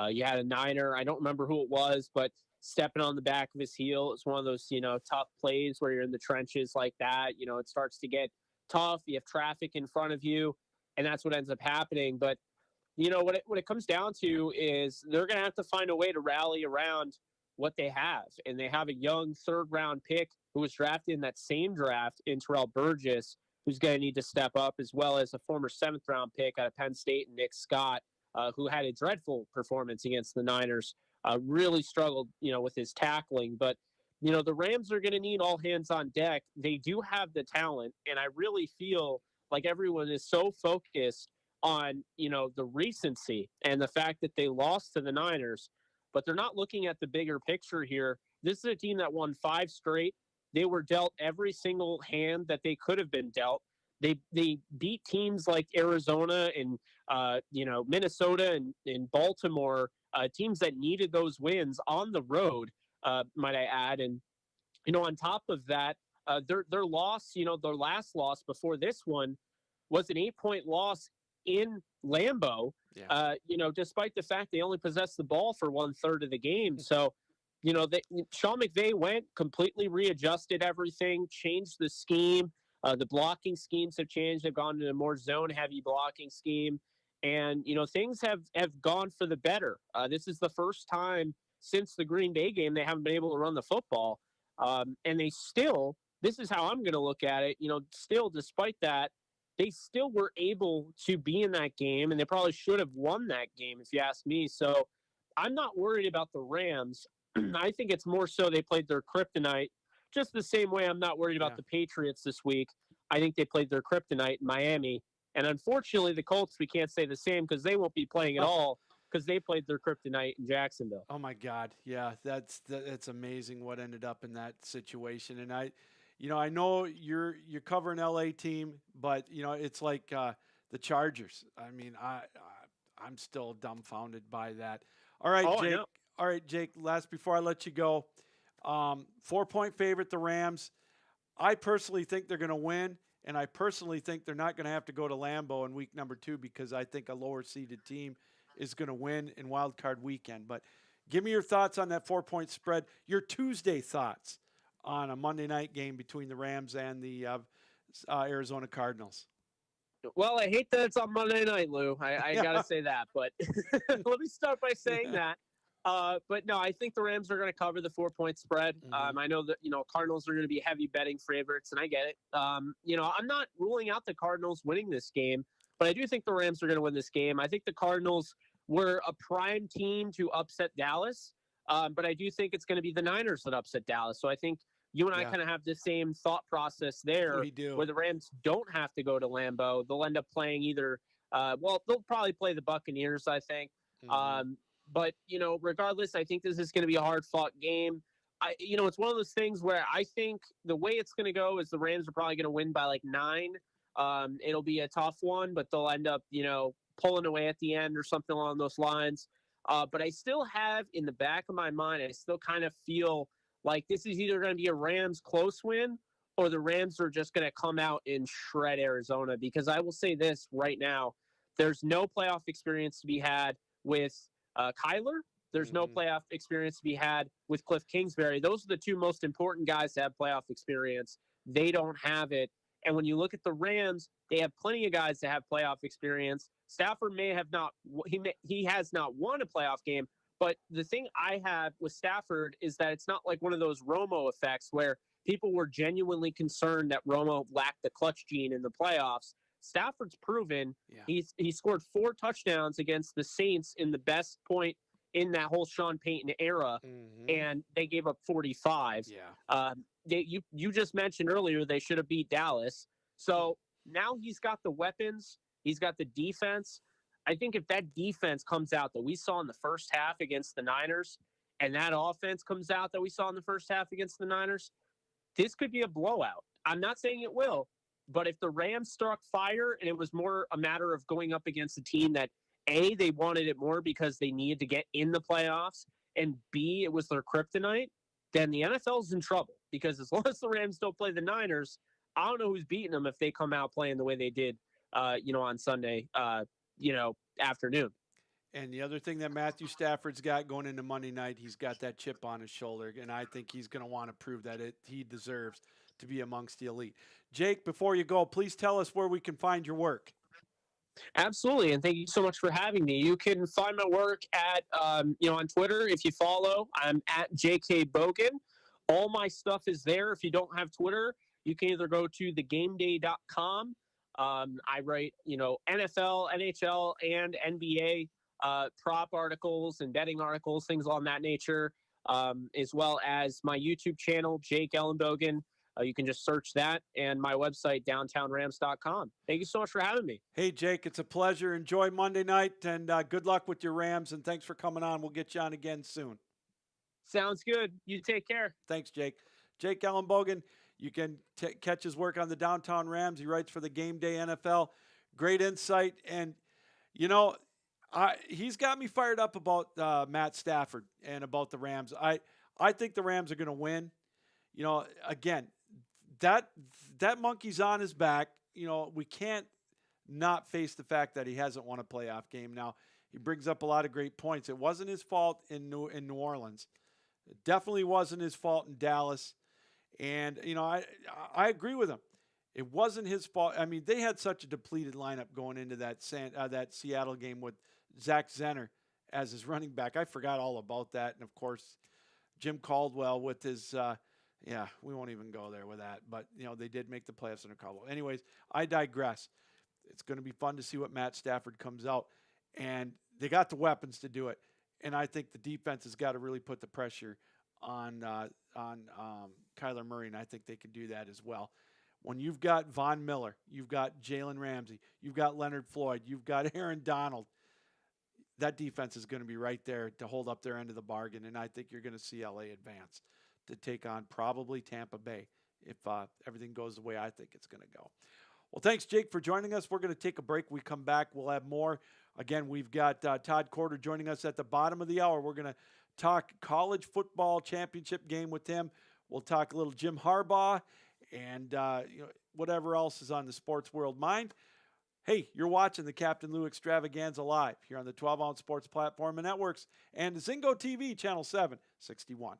You had a Niner. I don't remember who it was, but stepping on the back of his heel. It's one of those, tough plays where you're in the trenches like that. It starts to get tough. You have traffic in front of you, and that's what ends up happening. But what it comes down to is they're going to have to find a way to rally around what they have. And they have a young 3rd-round pick who was drafted in that same draft in Terrell Burgess, who's going to need to step up, as well as a former 7th-round pick out of Penn State, Nick Scott, who had a dreadful performance against the Niners, really struggled, with his tackling. But, the Rams are going to need all hands on deck. They do have the talent, and I really feel like everyone is so focused on, the recency and the fact that they lost to the Niners, but they're not looking at the bigger picture here. This is a team that won 5 straight. They were dealt every single hand that they could have been dealt. They beat teams like Arizona and, Minnesota and Baltimore, teams that needed those wins on the road, might I add. And, on top of that, their loss, their last loss before this one was an 8-point loss in Lambeau, despite the fact they only possessed the ball for 1/3 of the game. So, Sean McVay went, completely readjusted everything, changed the scheme. The blocking schemes have changed. They've gone to a more zone-heavy blocking scheme. And, things have gone for the better. This is the first time since the Green Bay game they haven't been able to run the football. And they still, this is how I'm going to look at it, still, despite that, they still were able to be in that game, and they probably should have won that game, if you ask me. So I'm not worried about the Rams. I think it's more so they played their kryptonite, just the same way I'm not worried about the Patriots this week. I think they played their kryptonite in Miami. And unfortunately, the Colts, we can't say the same because they won't be playing at all because they played their kryptonite in Jacksonville. Oh, my God. Yeah, that's amazing what ended up in that situation. And I know you're covering LA team, but it's like the Chargers. I'm still dumbfounded by that. All right, Jake. All right, Jake. Last before I let you go, 4-point favorite the Rams. I personally think they're going to win, and I personally think they're not going to have to go to Lambeau in week number 2 because I think a lower seeded team is going to win in Wild Card Weekend. But give me your thoughts on that 4-point spread. Your Tuesday thoughts on a Monday night game between the Rams and the Arizona Cardinals. Well, I hate that it's on Monday night, Lou. I got to say that. But let me start by saying that But no, I think the Rams are going to cover the 4-point spread. Mhm. I know that, Cardinals are going to be heavy betting favorites, and I get it. I'm not ruling out the Cardinals winning this game, but I do think the Rams are going to win this game. I think the Cardinals were a prime team to upset Dallas, but I do think it's going to be the Niners that upset Dallas. So I think you and I Yeah. kind of have the same thought process there, We do. where the Rams don't have to go to Lambeau. They'll end up playing either, they'll probably play the Buccaneers, I think. Mhm. But regardless, I think this is going to be a hard-fought game. It's one of those things where I think the way it's going to go is the Rams are probably going to win by like 9. It'll be a tough one, but they'll end up, pulling away at the end or something along those lines. But I still have in the back of my mind, I still kind of feel like this is either going to be a Rams close win or the Rams are just going to come out and shred Arizona. Because I will say this right now, there's no playoff experience to be had with Kyler. There's no Mhm. playoff experience to be had with Cliff Kingsbury. Those are the two most important guys to have playoff experience. They don't have it. And when you look at the Rams, they have plenty of guys to have playoff experience. Stafford may have not, he has not won a playoff game. But the thing I have with Stafford is that it's not like one of those Romo effects where people were genuinely concerned that Romo lacked the clutch gene in the playoffs. Stafford's proven Yeah. he scored 4 touchdowns against the Saints in the best point in that whole Sean Payton era, Mhm. and they gave up 45. Yeah. You just mentioned earlier they should have beat Dallas. So now he's got the weapons, he's got the defense. I think if that defense comes out that we saw in the first half against the Niners, and that offense comes out that we saw in the first half against the Niners, this could be a blowout. I'm not saying it will, but if the Rams struck fire and it was more a matter of going up against a team that A, they wanted it more because they needed to get in the playoffs, and B, it was their kryptonite, then the NFL's in trouble. Because as long as the Rams don't play the Niners, I don't know who's beating them if they come out playing the way they did, on Sunday, afternoon. And the other thing that Matthew Stafford's got going into Monday night, he's got that chip on his shoulder, and I think he's going to want to prove that he deserves to be amongst the elite. Jake, before you go, please tell us where we can find your work. Absolutely, and thank you so much for having me. You can find my work at, on Twitter. If you follow, I'm at JK Bogan. All my stuff is there. If you don't have Twitter, you can either go to thegameday.com. I write, NFL, NHL, and NBA prop articles and betting articles, things on that nature, as well as my YouTube channel, Jake Ellenbogen. You can just search that, and my website, downtownrams.com. Thank you so much for having me. Hey, Jake, it's a pleasure. Enjoy Monday night, and good luck with your Rams, and thanks for coming on. We'll get you on again soon. Sounds good. You take care. Thanks, Jake. Jake Ellenbogen, you can catch his work on the Downtown Rams. He writes for the Game Day NFL. Great insight, and, he's got me fired up about Matt Stafford and about the Rams. I think the Rams are going to win. Again, that monkey's on his back. We can't not face the fact that he hasn't won a playoff game. Now, he brings up a lot of great points. It wasn't his fault in New Orleans. It definitely wasn't his fault in Dallas. And, I agree with him. It wasn't his fault. I mean, they had such a depleted lineup going into that Seattle game with Zach Zenner as his running back. I forgot all about that. And, of course, Jim Caldwell with his we won't even go there with that. But, they did make the playoffs under Caldwell. Anyways, I digress. It's going to be fun to see what Matt Stafford comes out. And they got the weapons to do it. And I think the defense has got to really put the pressure on Kyler Murray, and I think they can do that as well. When you've got Von Miller, you've got Jalen Ramsey, you've got Leonard Floyd, you've got Aaron Donald, that defense is going to be right there to hold up their end of the bargain, and I think you're going to see LA advance to take on probably Tampa Bay if everything goes the way I think it's going to go. Well, thanks, Jake, for joining us. We're going to take a break. We come back, we'll have more. Again, we've got Todd Corder joining us at the bottom of the hour. We're going to talk college football championship game with him. We'll talk a little Jim Harbaugh and whatever else is on the sports world mind. Hey, you're watching the Captain Lou Extravaganza live here on the 12-ounce sports platform and networks and Zingo TV, channel 761.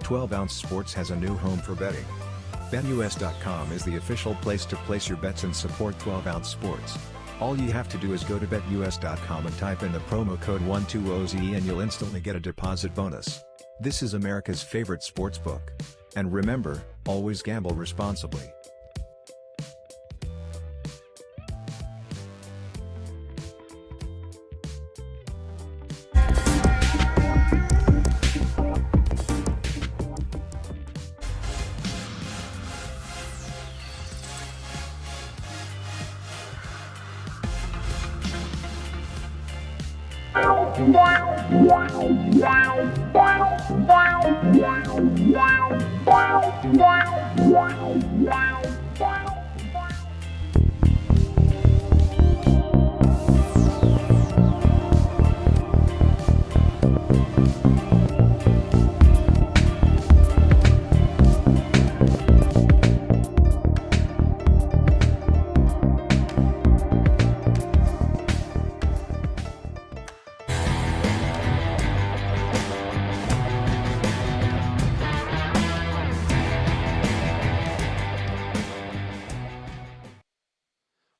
12-ounce sports has a new home for betting. BetUS.com is the official place to place your bets and support 12-ounce sports. All you have to do is go to BetUS.com and type in the promo code 120ZE and you'll instantly get a deposit bonus. This is America's favorite sports book. And remember, always gamble responsibly.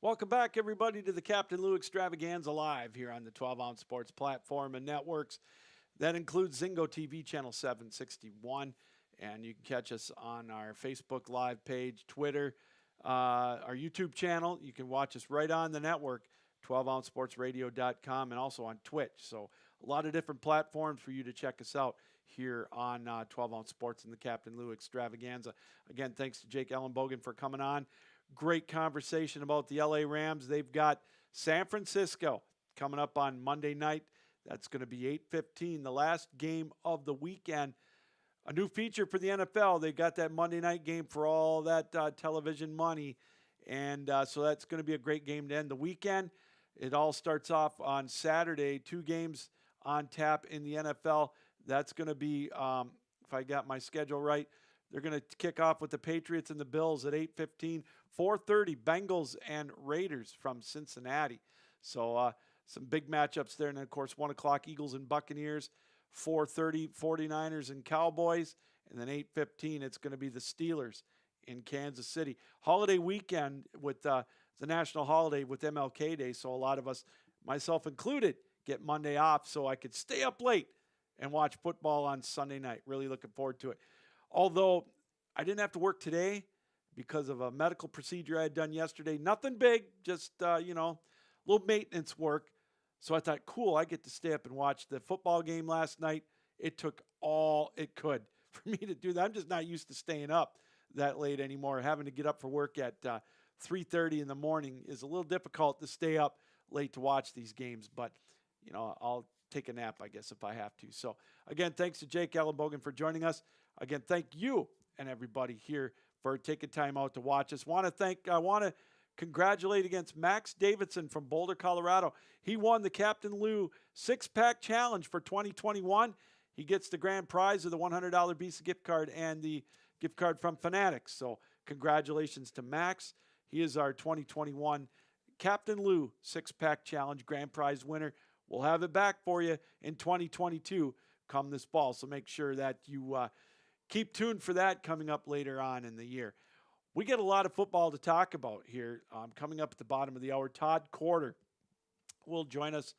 Welcome back, everybody, to the Captain Lou Extravaganza Live here on the 12-ounce sports platform and networks. That includes Zingo TV channel 761, and you can catch us on our Facebook Live page, Twitter, our YouTube channel. You can watch us right on the network, 12ouncesportsradio.com, and also on Twitch. So a lot of different platforms for you to check us out here on 12-ounce sports and the Captain Lou Extravaganza. Again, thanks to Jake Ellenbogen for coming on. Great conversation about the LA Rams. They've got San Francisco coming up on Monday night. That's going to be 8:15, the last game of the weekend. A new feature for the NFL. They got that Monday night game for all that television money. And so that's going to be a great game to end the weekend. It all starts off on Saturday, 2 games on tap in the NFL. That's going to be, if I got my schedule right, they're going to kick off with the Patriots and the Bills at 8:15. 4:30, Bengals and Raiders from Cincinnati. So some big matchups there. And, of course, 1 o'clock, Eagles and Buccaneers. 4:30, 49ers and Cowboys. And then 8:15, it's going to be the Steelers in Kansas City. Holiday weekend with the national holiday with MLK Day. So a lot of us, myself included, get Monday off so I could stay up late and watch football on Sunday night. Really looking forward to it. Although I didn't have to work today because of a medical procedure I had done yesterday. Nothing big, just, little maintenance work. So I thought, cool, I get to stay up and watch the football game last night. It took all it could for me to do that. I'm just not used to staying up that late anymore. Having to get up for work at 3:30 in the morning is a little difficult to stay up late to watch these games. But, I'll take a nap, I guess, if I have to. So, again, thanks to Jake Ellenbogen for joining us. Again, thank you and everybody here for taking time out to watch us. I want to congratulate against Max Davidson from Boulder, Colorado. He won the Captain Lou 6-pack challenge for 2021. He gets the grand prize of the $100 Visa gift card and the gift card from Fanatics. So congratulations to Max. He is our 2021 Captain Lou 6-pack challenge grand prize winner. We'll have it back for you in 2022 come this fall. So make sure that you keep tuned for that coming up later on in the year. We get a lot of football to talk about here. Coming up at the bottom of the hour, Todd Corder will join us,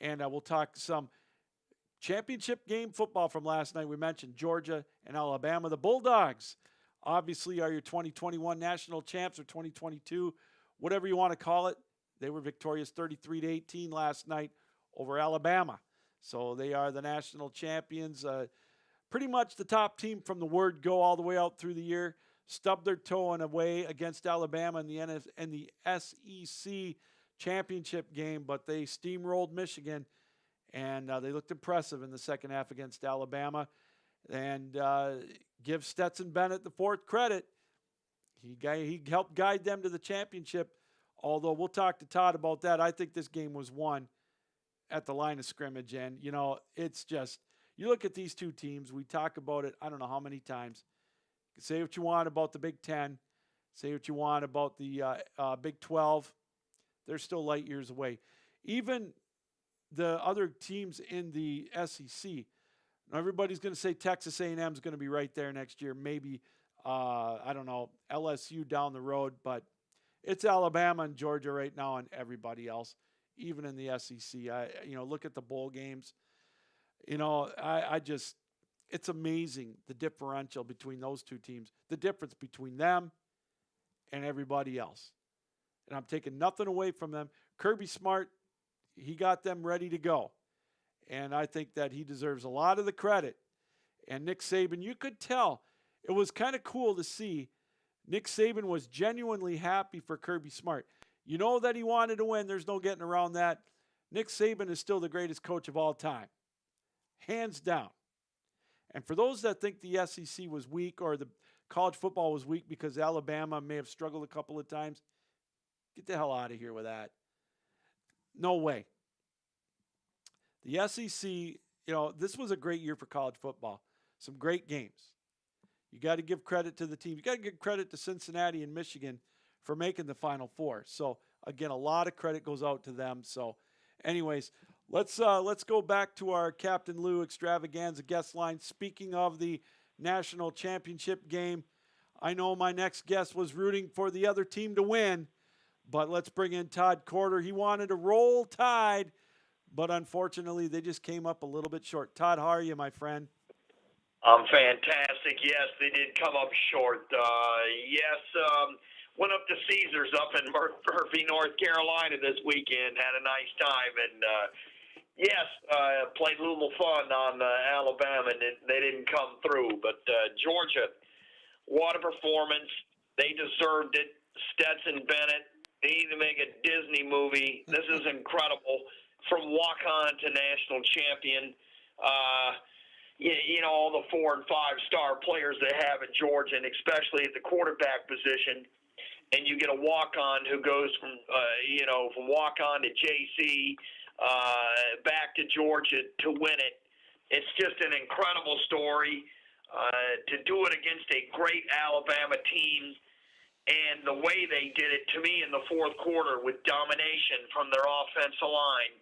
and we'll talk some championship game football from last night. We mentioned Georgia and Alabama. The Bulldogs obviously are your 2021 national champs, or 2022, whatever you want to call it. They were victorious 33-18 last night over Alabama. So they are the national champions. Pretty much the top team from the word go all the way out through the year. Stubbed their toe in a way against Alabama in the SEC championship game, but they steamrolled Michigan, and they looked impressive in the second half against Alabama. And give Stetson Bennett the fourth credit. He helped guide them to the championship, although we'll talk to Todd about that. I think this game was won at the line of scrimmage, and, it's just, you look at these two teams, we talk about it I don't know how many times. Say what you want about the Big Ten. Say what you want about the Big 12. They're still light years away. Even the other teams in the SEC, Now, everybody's going to say Texas A&M is going to be right there next year. Maybe, I don't know, LSU down the road. But it's Alabama and Georgia right now and everybody else, even in the SEC. Look at the bowl games. It's amazing the differential between those two teams, the difference between them and everybody else. And I'm taking nothing away from them. Kirby Smart, he got them ready to go. And I think that he deserves a lot of the credit. And Nick Saban, you could tell, it was kind of cool to see Nick Saban was genuinely happy for Kirby Smart. You know that he wanted to win. There's no getting around that. Nick Saban is still the greatest coach of all time. Hands down. And for those that think the SEC was weak or the college football was weak because Alabama may have struggled a couple of times, get the hell out of here with that. No way. The SEC, this was a great year for college football. Some great games. You got to give credit to the team. You got to give credit to Cincinnati and Michigan for making the Final Four. So, again, a lot of credit goes out to them. So, anyways, let's go back to our Captain Lou Extravaganza guest line. Speaking of the national championship game, I know my next guest was rooting for the other team to win, but let's bring in Todd Corder. He wanted to roll Tide, but unfortunately they just came up a little bit short. Todd, how are you, my friend? I'm fantastic. Yes, they did come up short. Went up to Caesars up in Murphy, North Carolina this weekend. Had a nice time. And, played a little fun on Alabama, and they didn't come through. But Georgia, what a performance. They deserved it. Stetson Bennett, they need to make a Disney movie. This is incredible. From walk-on to national champion. All the 4- and 5-star players they have at Georgia, and especially at the quarterback position. And you get a walk-on who goes from walk-on to JC, back to Georgia to win it. It's just an incredible story. To do it against a great Alabama team, and the way they did it, to me, in the fourth quarter with domination from their offensive line,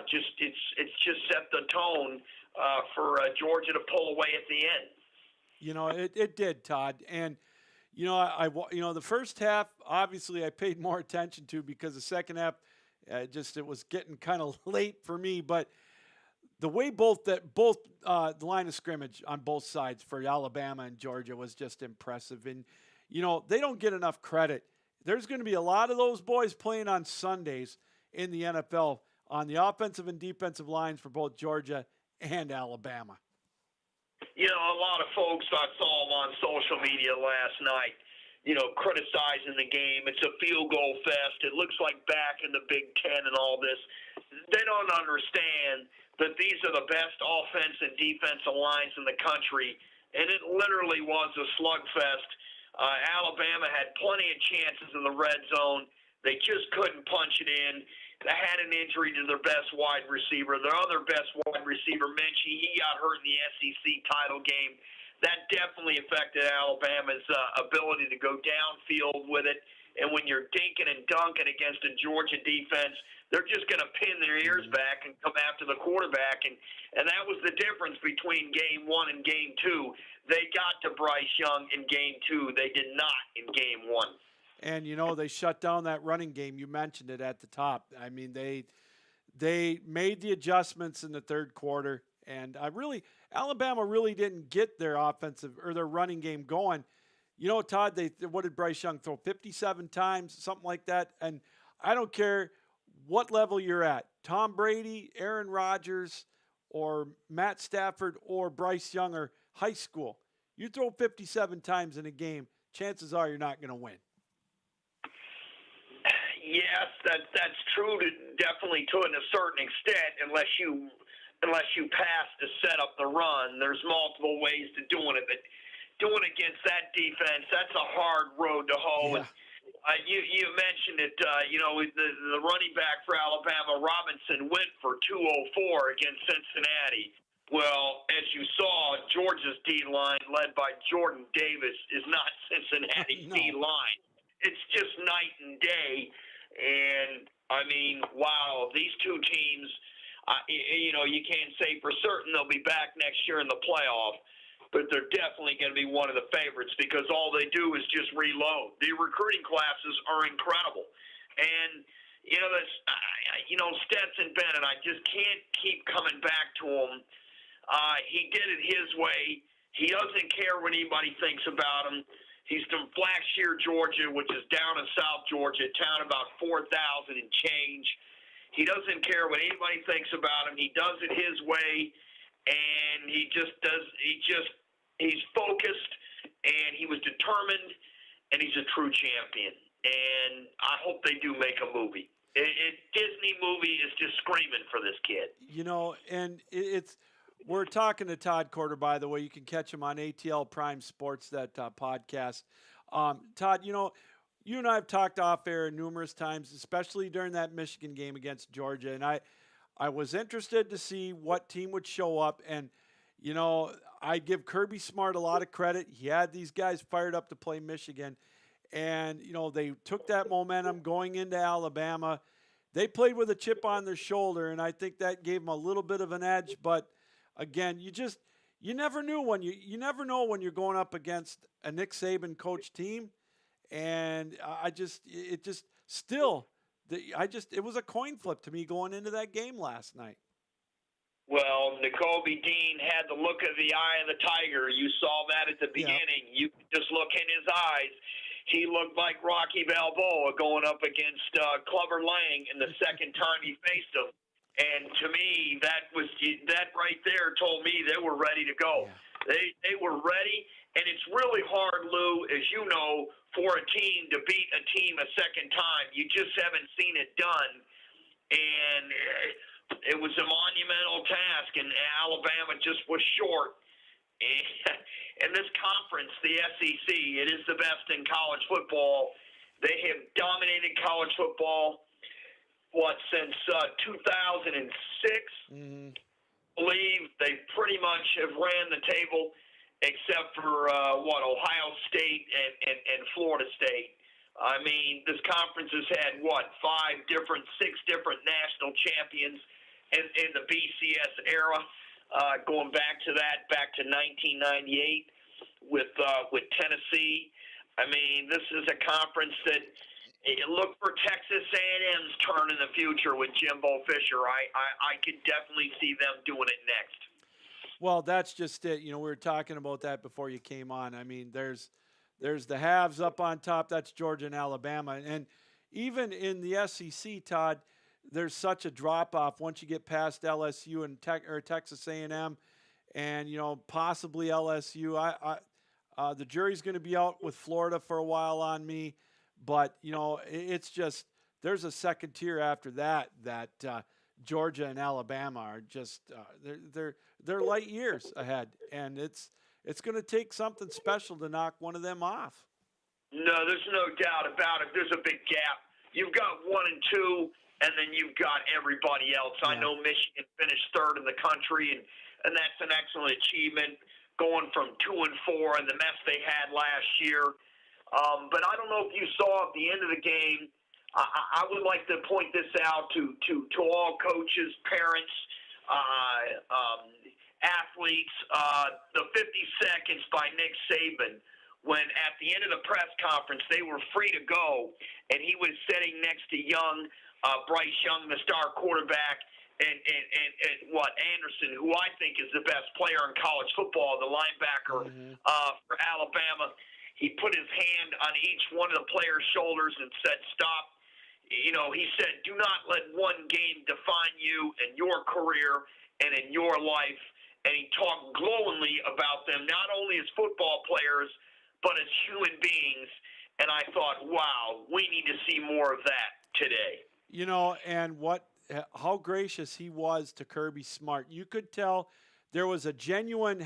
it's just set the tone for Georgia to pull away at the end. It did, Todd. And the first half, obviously, I paid more attention to because the second half, it was getting kind of late for me. But the way the line of scrimmage on both sides for Alabama and Georgia was just impressive. And they don't get enough credit. There's going to be a lot of those boys playing on Sundays in the NFL on the offensive and defensive lines for both Georgia and Alabama. A lot of folks, I saw them on social media last night, criticizing the game. It's a field goal fest. It looks like back in the Big Ten and all this. They don't understand that these are the best offense and defensive lines in the country, and it literally was a slugfest. Alabama had plenty of chances in the red zone. They just couldn't punch it in. They had an injury to their best wide receiver. Their other best wide receiver, Minchie, he got hurt in the SEC title game. That definitely affected Alabama's ability to go downfield with it. And when you're dinking and dunking against a Georgia defense, they're just going to pin their ears back and come after the quarterback. And that was the difference between game one and game two. They got to Bryce Young in game two. They did not in game one. And, they shut down that running game. You mentioned it at the top. I mean, they made the adjustments in the third quarter. And Alabama really didn't get their offensive or their running game going. Todd, what did Bryce Young throw? 57 times, something like that. And I don't care what level you're at. Tom Brady, Aaron Rodgers, or Matt Stafford, or Bryce Young, or high school. You throw 57 times in a game, chances are you're not going to win. Yes, that's true, definitely to a certain extent, unless you pass to set up the run. There's multiple ways to doing it, but doing against that defense, that's a hard road to hoe. Yeah. You mentioned it, the running back for Alabama, Robinson, went for 204 against Cincinnati. Well, as you saw, Georgia's D-line, led by Jordan Davis, is not Cincinnati's D-line. It's just night and day. And, wow, these two teams, You can't say for certain they'll be back next year in the playoff, but they're definitely going to be one of the favorites because all they do is just reload. The recruiting classes are incredible, and Stetson Bennett. I just can't keep coming back to him. He did it his way. He doesn't care what anybody thinks about him. He's from Blackshear, Georgia, which is down in South Georgia, a town about 4,000 and change. He doesn't care what anybody thinks about him. He does it his way, and he's focused, and he was determined, and he's a true champion. And I hope they do make a movie. Disney movie is just screaming for this kid. And we're talking to Todd Corder, by the way. You can catch him on ATL Prime Sports, that podcast. Todd, you and I have talked off air numerous times, especially during that Michigan game against Georgia. And I was interested to see what team would show up. And, I give Kirby Smart a lot of credit. He had these guys fired up to play Michigan. And, they took that momentum going into Alabama. They played with a chip on their shoulder, and I think that gave them a little bit of an edge. But, again, you never knew you never know when you're going up against a Nick Saban coach team. And it was a coin flip to me going into that game last night. Well, Nakobe Dean had the look of the eye of the tiger. You saw that at the beginning. Yeah. You just look in his eyes. He looked like Rocky Balboa going up against Clubber Lang in the second time he faced him. And to me, that right there told me they were ready to go. Yeah. They were ready, and it's really hard, Lou, as you know, for a team to beat a team a second time. You just haven't seen it done. And it was a monumental task, and Alabama just was short. And this conference, the SEC, it is the best in college football. They have dominated college football, since 2006? Mm-hmm. I believe they pretty much have ran the table, except for, Ohio State and Florida State. I mean, this conference has had, 6 different national champions in the BCS era, going back to 1998 with Tennessee. I mean, this is a conference that look for Texas A&M's turn in the future with Jimbo Fisher. I could definitely see them doing it next. Well, that's just it. We were talking about that before you came on. I mean, there's the halves up on top. That's Georgia and Alabama. And even in the SEC, Todd, there's such a drop-off once you get past LSU and Texas A&M and, possibly LSU. The jury's going to be out with Florida for a while on me. But, it's just there's a second tier after that Georgia and Alabama are just they're light years ahead. And it's going to take something special to knock one of them off. No, there's no doubt about it. There's a big gap. You've got 1 and 2. And then you've got everybody else. Yeah. I know Michigan finished third in the country, and that's an excellent achievement, going from 2 and 4 and the mess they had last year. But I don't know if you saw at the end of the game. I would like to point this out to all coaches, parents, athletes. The 50 seconds by Nick Saban, when at the end of the press conference they were free to go, and he was sitting next to Bryce Young, the star quarterback, and Anderson, who I think is the best player in college football, the linebacker for Alabama. He put his hand on each one of the players' shoulders and said, "Stop." He said, "Do not let one game define you in your career and in your life." And he talked glowingly about them, not only as football players, but as human beings. And I thought, wow, we need to see more of that today. And how gracious he was to Kirby Smart. You could tell there was a genuine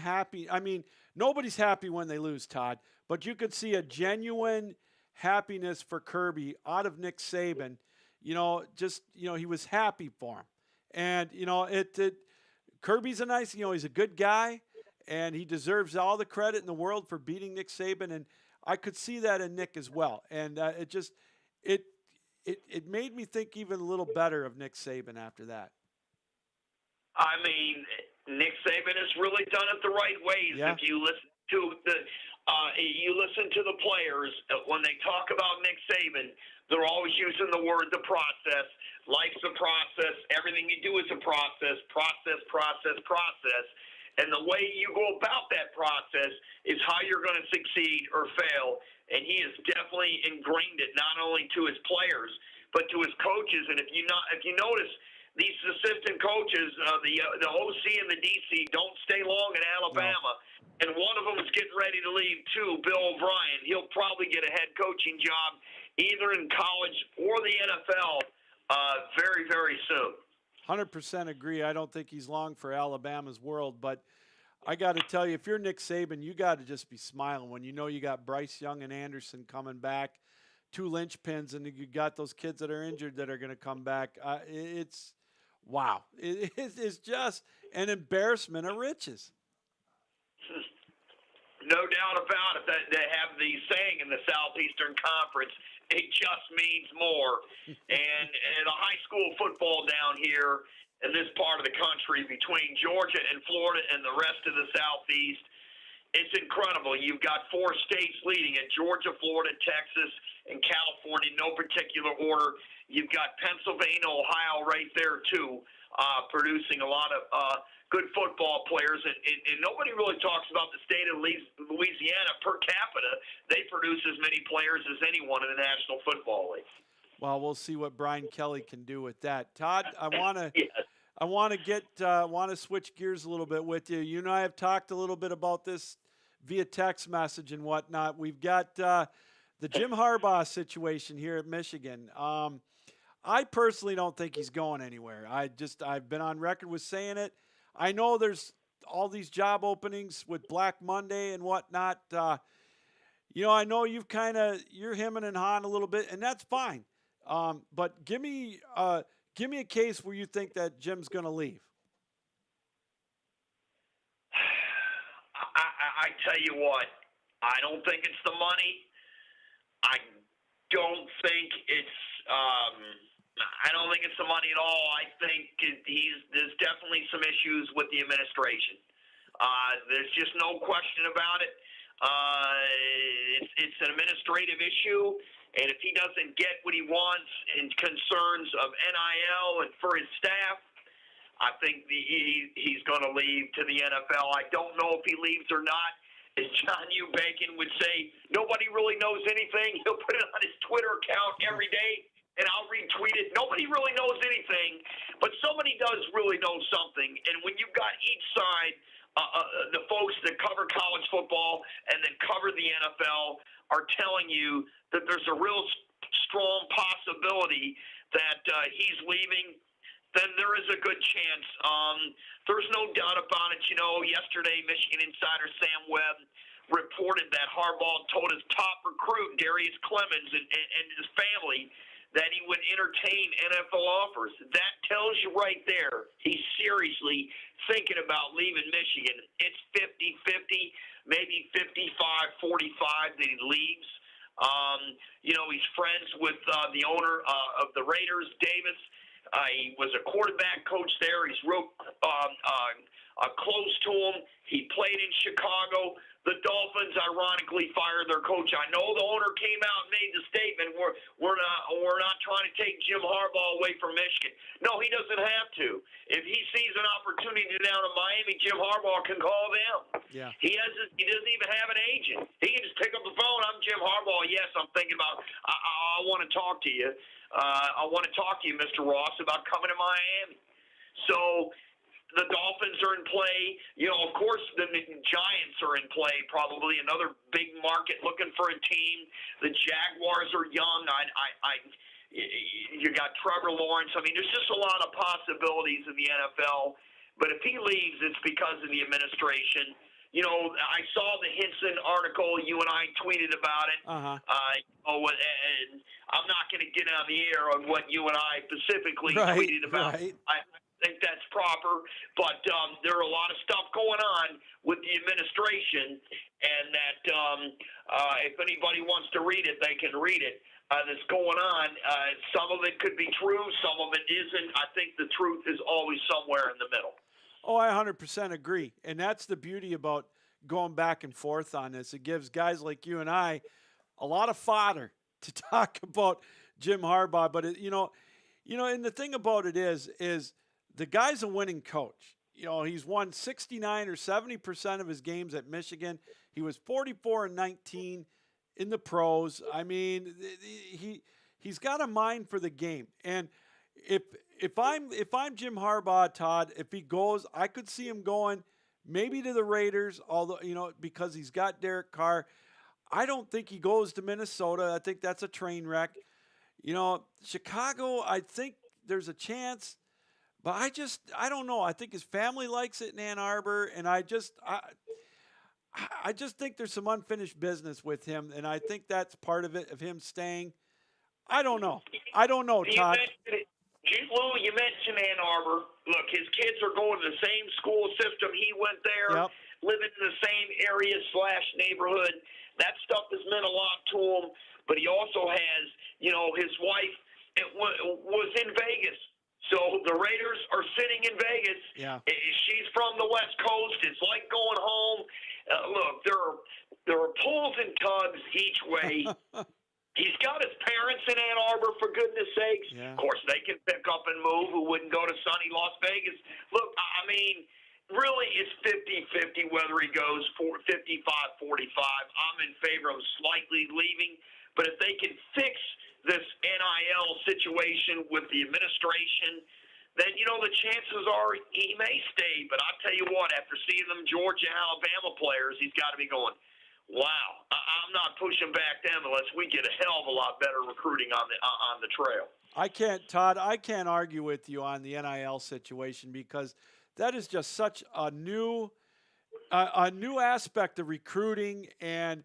nobody's happy when they lose, Todd, but you could see a genuine happiness for Kirby out of Nick Saban. He was happy for him. And, Kirby's he's a good guy, and he deserves all the credit in the world for beating Nick Saban. And I could see that in Nick as well. And it made me think even a little better of Nick Saban after that. I mean, Nick Saban has really done it the right ways. Yeah. If you listen to the players when they talk about Nick Saban, they're always using the word the process. Life's a process. Everything you do is a process. Process. And the way you go about that process is how you're going to succeed or fail. And he has definitely ingrained it not only to his players but to his coaches. And if you notice, these assistant coaches, the OC and the DC, don't stay long in Alabama. No. And one of them is getting ready to leave too, Bill O'Brien. He'll probably get a head coaching job either in college or the NFL very, very soon. 100% agree. I don't think he's long for Alabama's world, but I got to tell you, if you're Nick Saban, you got to just be smiling when you know you got Bryce Young and Anderson coming back, 2 linchpins, and you got those kids that are injured that are going to come back. It's wow. It's just an embarrassment of riches. No doubt about it. They have the saying in the Southeastern Conference, it just means more. And the high school football down here in this part of the country between Georgia and Florida and the rest of the Southeast, it's incredible. You've got 4 states leading it, Georgia, Florida, Texas, and California, in no particular order. You've got Pennsylvania, Ohio right there, too, producing a lot of good football players. And nobody really talks about the state of Louisiana per capita. They produce as many players as anyone in the National Football League. Well, we'll see what Brian Kelly can do with that. Todd, I want to Yes. I want to switch gears a little bit with you. You and I have talked a little bit about this via text message and whatnot. We've got the Jim Harbaugh situation here at Michigan. I personally don't think he's going anywhere. I've been on record with saying it. I know there's all these job openings with Black Monday and whatnot. I know you're hemming and hawing a little bit, and that's fine. But give me a case where you think that Jim's going to leave. I tell you what, I don't think it's the money. I don't think it's the money at all. I think there's definitely some issues with the administration. There's just no question about it. It's an administrative issue, and if he doesn't get what he wants in concerns of NIL and for his staff, I think he's going to leave to the NFL. I don't know if he leaves or not. As John U. Bacon would say, nobody really knows anything. He'll put it on his Twitter account every day, and I'll retweet it. Nobody really knows anything, but somebody does really know something. And when you've got each side, the folks that cover college football and that cover the NFL are telling you that there's a real strong possibility that he's leaving, then there is a good chance. There's no doubt about it. Yesterday, Michigan insider Sam Webb reported that Harbaugh told his top recruit, Darius Clemens, and his family that he would entertain NFL offers. That tells you right there he's seriously thinking about leaving Michigan. It's 50-50, maybe 55-45 that he leaves. He's friends with the owner of the Raiders, Davis. He was a quarterback coach there. He's real close to him. He played in Chicago. The Dolphins, ironically, fired their coach. I know the owner came out and made the statement, we're not trying to take Jim Harbaugh away from Michigan. No, he doesn't have to. If he sees an opportunity down in Miami, Jim Harbaugh can call them. Yeah. He doesn't even have an agent. He can just pick up the phone. I'm Jim Harbaugh. Yes, I'm thinking about. I want to talk to you. I want to talk to you, Mr. Ross, about coming to Miami. So the Dolphins are in play. Of course, the Giants are in play, probably another big market looking for a team. The Jaguars are young. You got Trevor Lawrence. I mean, there's just a lot of possibilities in the NFL. But if he leaves, it's because of the administration. I saw the Hinson article. You and I tweeted about it. Uh-huh. And I'm not going to get on the air on what you and I specifically tweeted about. Right. I think that's proper, but there are a lot of stuff going on with the administration, and that if anybody wants to read it, they can read it. that's going on. Some of it could be true, some of it isn't. I think the truth is always somewhere in the middle. Oh, I 100% agree. And that's the beauty about going back and forth on this. It gives guys like you and I a lot of fodder to talk about Jim Harbaugh. But, and the thing about it is the guy's a winning coach. He's won 69 or 70% of his games at Michigan. He was 44-19 in the pros. I mean, he's got a mind for the game. And if I'm Jim Harbaugh, Todd, if he goes, I could see him going maybe to the Raiders, although because he's got Derek Carr. I don't think he goes to Minnesota. I think that's a train wreck. Chicago, I think there's a chance, but I don't know. I think his family likes it in Ann Arbor, and I just think there's some unfinished business with him, and I think that's part of it, of him staying. I don't know, Todd. Lou, you mentioned Ann Arbor. Look, his kids are going to the same school system. He went there, living in the same area / neighborhood. That stuff has meant a lot to him. But he also has, his wife was in Vegas. So the Raiders are sitting in Vegas. Yeah. She's from the West Coast. It's like going home. Look, there are pulls and tugs each way. He's got his parents in Ann Arbor, for goodness sakes. Yeah. Of course, they can pick up and move who wouldn't go to sunny Las Vegas. Look, I mean, really it's 50-50 whether he goes for 55-45. I'm in favor of slightly leaving. But if they can fix this NIL situation with the administration, then, the chances are he may stay. But I'll tell you what, after seeing them Georgia and Alabama players, he's got to be going, wow, I'm not pushing back them unless we get a hell of a lot better recruiting on the trail. Todd, I can't argue with you on the NIL situation because that is just such a new aspect of recruiting and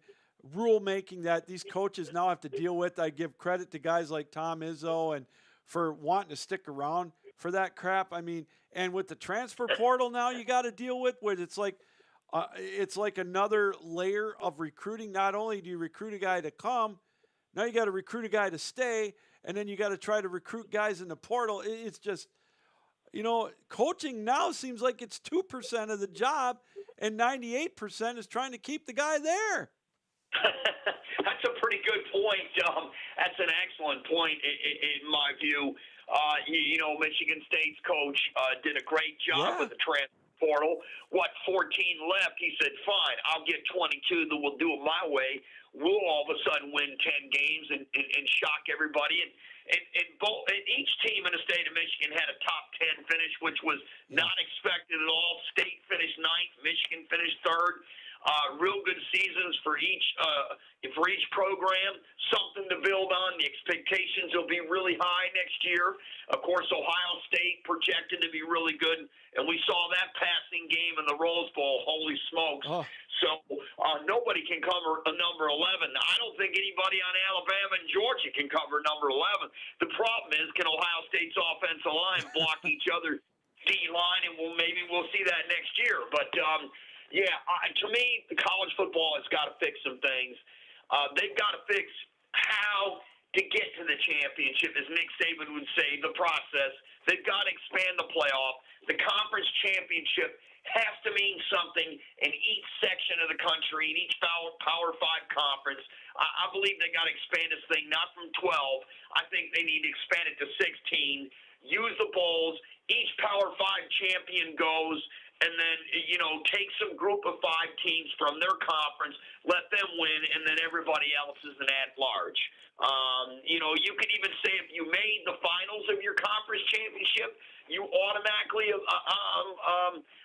rule making that these coaches now have to deal with. I give credit to guys like Tom Izzo and for wanting to stick around for that crap. I mean, and with the transfer portal now you got to deal with where it's like another layer of recruiting. Not only do you recruit a guy to come, now you got to recruit a guy to stay, and then you got to try to recruit guys in the portal. It's just, coaching now seems like it's 2% of the job, and 98% is trying to keep the guy there. That's a pretty good point. That's an excellent point in my view. Michigan State's coach did a great job with the transfer portal. 14 left? He said, fine, I'll get 22, then we'll do it my way. We'll all of a sudden win 10 games and shock everybody. And each team in the state of Michigan had a top 10 finish, which was not expected at all. State finished 9th, Michigan finished 3rd. Real good seasons for each program. Something to build on. The expectations will be really high next year. Of course, Ohio State projected to be really good, and we saw that passing game in the Rose Bowl. Holy smokes! Oh. So nobody can cover a number 11. I don't think anybody on Alabama and Georgia can cover number 11. The problem is, can Ohio State's offensive line block each other D-line, and maybe we'll see that next year. But to me, the college football has got to fix some things. They've got to fix how to get to the championship, as Nick Saban would say, the process. They've got to expand the playoff. The conference championship has to mean something in each section of the country, in each Power 5 conference. I believe they got to expand this thing, not from 12. I think they need to expand it to 16. Use the bowls. Each Power 5 champion goes, and then, take some group of 5 teams from their conference, let them win, and then everybody else is an at-large. You could even say if you made the finals of your conference championship, you automatically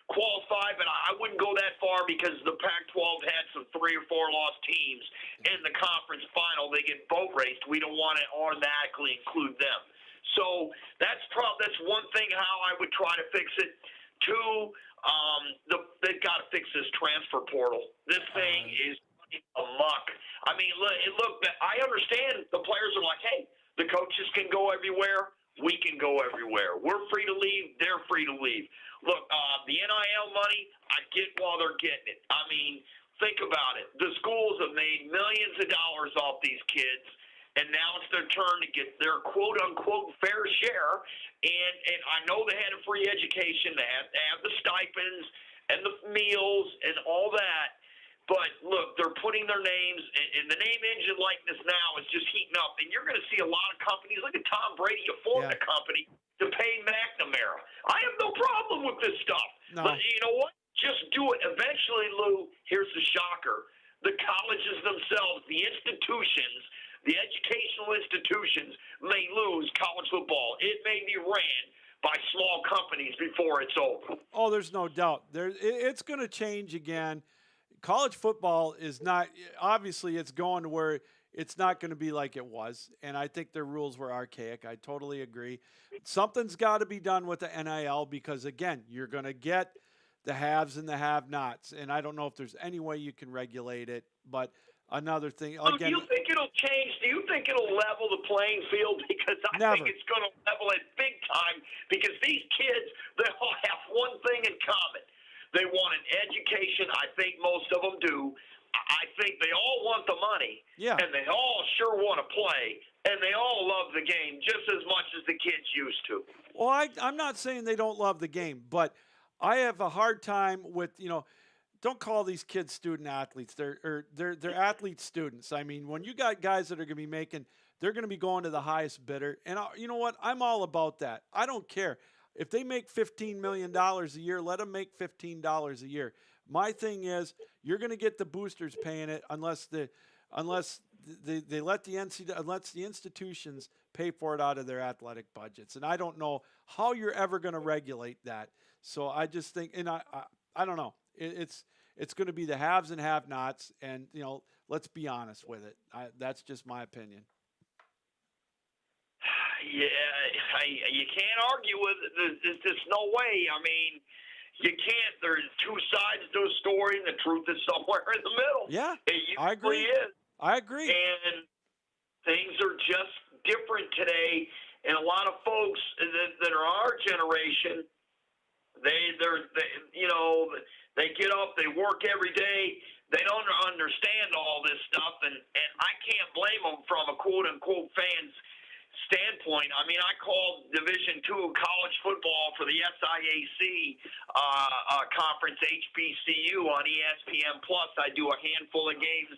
qualify, but I wouldn't go that far because the Pac-12 had some 3 or 4 lost teams in the conference final. They get boat raced. We don't want to automatically include them. So that's one thing how I would try to fix it. 2, they've got to fix this transfer portal. This thing is amok. I mean, look, I understand the players are like, hey, the coaches can go everywhere. We can go everywhere. We're free to leave. They're free to leave. Look, the NIL money, I get while they're getting it. I mean, think about it. The schools have made millions of dollars off these kids. and now it's their turn to get their quote-unquote fair share. And I know they had a free education. They have the stipends and the meals and all that. But, look, they're putting their names, and the name engine likeness now is just heating up. And you're going to see a lot of companies, look at Tom Brady, you formed a company to pay McNamara. I have no problem with this stuff. No. But you know what? Just do it. Eventually, Lou, here's the shocker. The colleges themselves, the institutions, the educational institutions may lose college football. It may be ran by small companies before it's over. Oh, there's no doubt. It's going to change again. College football is not – obviously it's going to where it's not going to be like it was, and I think their rules were archaic. I totally agree. Something's got to be done with the NIL because, again, you're going to get the haves and the have-nots, and I don't know if there's any way you can regulate it. But another thing – again, do you think it'll change? Do you think it'll level the playing field? Because I think it's going to level it big time because these kids, they all have one thing in common. They want an education. I think most of them do. I think they all want the money. Yeah. And they all sure want to play. And they all love the game just as much as the kids used to. Well, I'm not saying they don't love the game, but I have a hard time with, don't call these kids student athletes. They're athlete students. I mean, when you got guys that are going to be making, they're going to be going to the highest bidder. And you know what? I'm all about that. I don't care. If they make $15 million a year, let them make $15 a year. My thing is, you're going to get the boosters paying it unless they let the institutions pay for it out of their athletic budgets. And I don't know how you're ever going to regulate that. So I just think, and I don't know. It's going to be the haves and have-nots, and let's be honest with it. That's just my opinion. Yeah, you can't argue with it. There's just no way. I mean, you can't. There's two sides to a story, and the truth is somewhere in the middle. Yeah, I agree. I agree. And things are just different today. And a lot of folks that are our generation, they get up, they work every day. They don't understand all this stuff, and I can't blame them from a quote-unquote fan's standpoint. I mean, I called Division II college football for the SIAC conference, HBCU, on ESPN Plus. I do a handful of games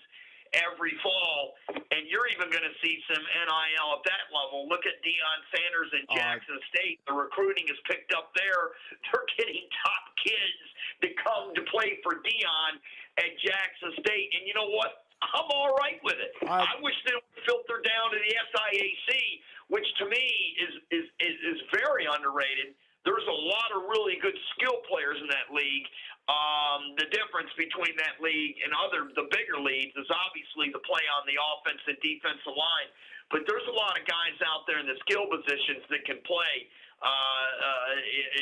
every fall, and you're even going to see some NIL at that level. Look at Deion Sanders in Jackson State. The recruiting is picked up there. They're getting top kids to come to play for Deion at Jackson State. And you know what? I'm all right with it. I wish they would filter down to the SIAC, which to me is very underrated. There's a lot of really good skill players in that league. The difference between that league and the bigger leagues is obviously the play on the offense and defensive line. But there's a lot of guys out there in the skill positions that can play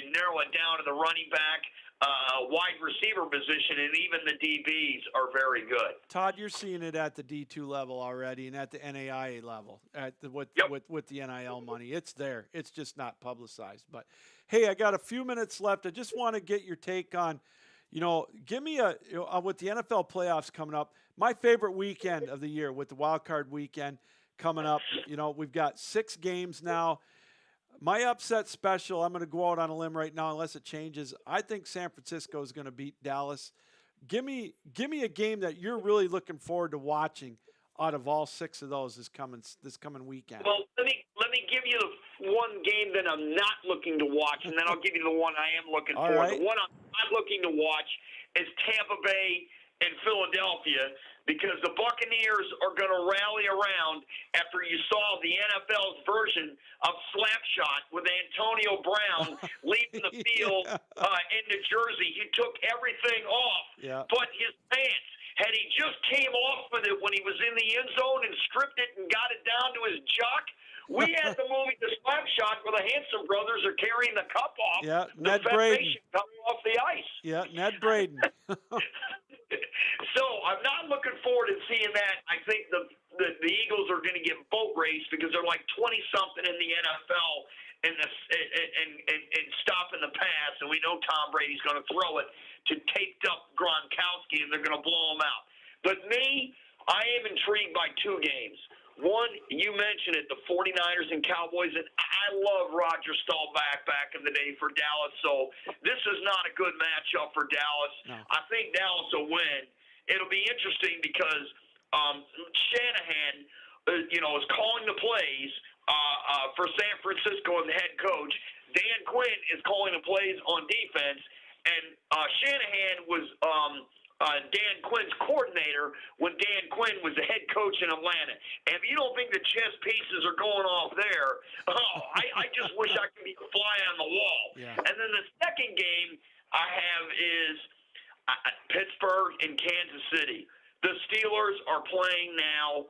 and narrow it down to the running back, wide receiver position, and even the DBs are very good. Todd, you're seeing it at the D2 level already and at the NAIA level with the NIL money. It's there. It's just not publicized. But, hey, I got a few minutes left. I just want to get your take on, give me with the NFL playoffs coming up, my favorite weekend of the year with the wild card weekend coming up. We've got 6 games now. My upset special, I'm going to go out on a limb right now unless it changes. I think San Francisco is going to beat Dallas. Give me a game that you're really looking forward to watching out of all 6 of those this coming weekend. Well, let me give you the one game that I'm not looking to watch, and then I'll give you the one I am looking for. Right. The one I'm not looking to watch is Tampa Bay and Philadelphia, because the Buccaneers are going to rally around after you saw the NFL's version of Slapshot with Antonio Brown leaving the field into Jersey. He took everything off but his pants. Had he just came off with it when he was in the end zone and stripped it and got it down to his jock, we had the movie The Slapshot where the Hanson brothers are carrying the cup off. Yeah, the Ned Braden coming off the ice. Yeah, Ned Braden. So I'm not looking forward to seeing that. I think the Eagles are going to get boat raced because they're like 20-something in the NFL and stopping the pass, and we know Tom Brady's going to throw it to taped up Gronkowski, and they're going to blow him out. But me, I am intrigued by 2 games. One, you mentioned it, the 49ers and Cowboys, and I love Roger Staubach back in the day for Dallas, so this is not a good matchup for Dallas. No. I think Dallas will win. It'll be interesting because Shanahan, is calling the plays for San Francisco as the head coach. Dan Quinn is calling the plays on defense, and Shanahan was Dan Quinn's coordinator when Dan Quinn was the head coach in Atlanta. And if you don't think the chess pieces are going off there, I just wish I could be a fly on the wall. Yeah. And then the second game I have is Pittsburgh and Kansas City. The Steelers are playing now.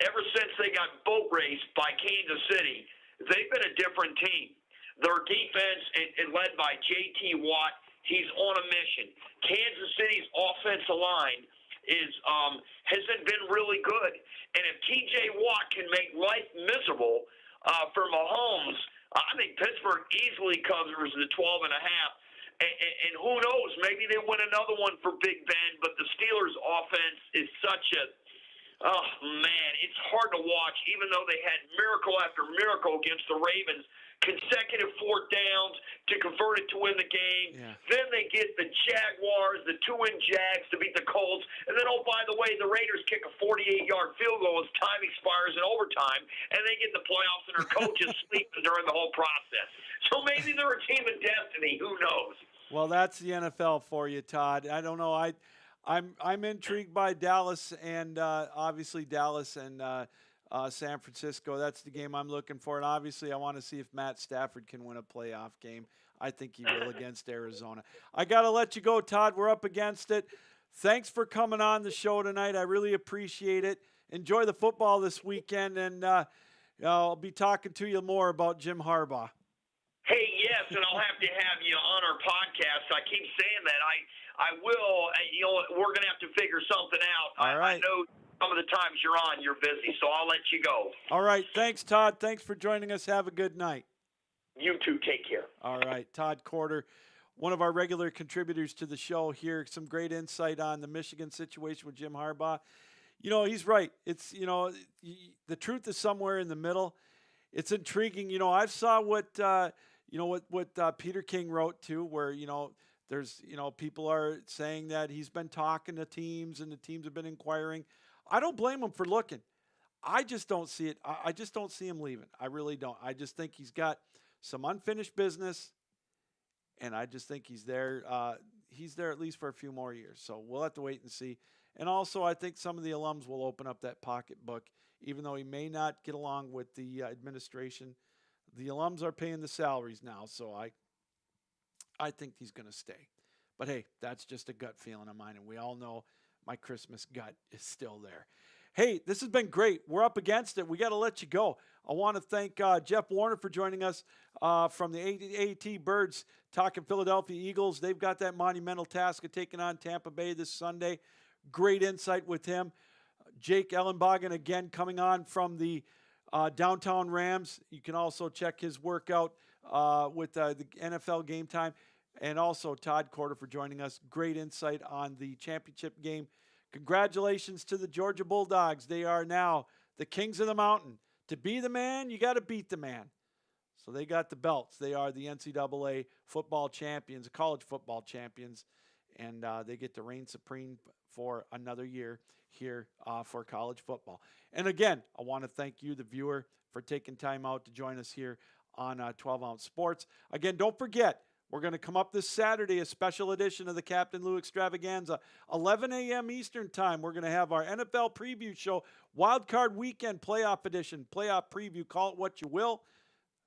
Ever since they got boat raced by Kansas City, they've been a different team. Their defense is led by J.T. Watt. He's on a mission. Kansas City's offensive line hasn't been really good. And if T.J. Watt can make life miserable for Mahomes, I think Pittsburgh easily covers the 12.5. And who knows, maybe they win another one for Big Ben, but the Steelers' offense is such oh, man, it's hard to watch, even though they had miracle after miracle against the Ravens, consecutive fourth downs to convert it to win the game. Yeah. Then they get the Jaguars, the two-win Jags to beat the Colts. And then, oh, by the way, the Raiders kick a 48-yard field goal as time expires in overtime, and they get the playoffs, and their coach is sleeping during the whole process. So maybe they're a team of destiny. Who knows? Well, that's the NFL for you, Todd. I don't know. I'm intrigued by Dallas and obviously Dallas and San Francisco. That's the game I'm looking for. And obviously I want to see if Matt Stafford can win a playoff game. I think he will against Arizona. I got to let you go, Todd. We're up against it. Thanks for coming on the show tonight. I really appreciate it. Enjoy the football this weekend, and I'll be talking to you more about Jim Harbaugh. Hey, yes, and I'll have to have you on our podcast. I keep saying that. I will. We're going to have to figure something out. All right. I know some of the times you're on, you're busy, so I'll let you go. All right. Thanks, Todd. Thanks for joining us. Have a good night. You too. Take care. All right. Todd Korter, one of our regular contributors to the show here. Some great insight on the Michigan situation with Jim Harbaugh. He's right. It's, the truth is somewhere in the middle. It's intriguing. I saw what Peter King wrote too, where, there's, people are saying that he's been talking to teams and the teams have been inquiring. I don't blame him for looking. I just don't see it. I just don't see him leaving. I really don't. I just think he's got some unfinished business, and I just think he's there. He's there at least for a few more years. So we'll have to wait and see. And also, I think some of the alums will open up that pocketbook, even though he may not get along with the administration. The alums are paying the salaries now, so I think he's going to stay. But hey, that's just a gut feeling of mine, and we all know my Christmas gut is still there. Hey, this has been great. We're up against it. We got to let you go. I want to thank Jeff Warner for joining us from the AT Birds talking Philadelphia Eagles. They've got that monumental task of taking on Tampa Bay this Sunday. Great insight with him. Jake Ellenbogen, again, coming on from the Downtown Rams. You can also check his workout with the NFL Game Time. And also Todd Korter for joining us. Great insight on the championship game. Congratulations to the Georgia Bulldogs. They are now the kings of the mountain. To be the man, you got to beat the man. So they got the belts. They are the NCAA football champions, college football champions, and they get to reign supreme for another year here for college football. And again, I want to thank you, the viewer, for taking time out to join us here on 12 Ounce Sports. Again, don't forget, we're going to come up this Saturday, a special edition of the Captain Lou Extravaganza, 11 a.m. Eastern Time. We're going to have our NFL preview show, Wild Card Weekend Playoff Edition, playoff preview, call it what you will.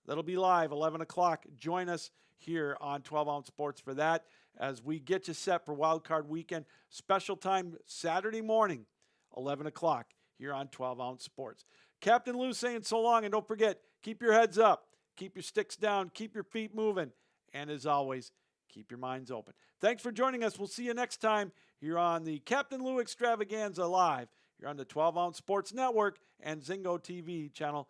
That'll be live, 11 o'clock. Join us here on 12 Ounce Sports for that as we get you set for Wild Card Weekend. Special time Saturday morning, 11 o'clock here on 12 Ounce Sports. Captain Lou saying so long, and don't forget, keep your heads up, keep your sticks down, keep your feet moving. And as always, keep your minds open. Thanks for joining us. We'll see you next time here on the Captain Lou Extravaganza Live. You're on the 12 Ounce Sports Network and Zingo TV channel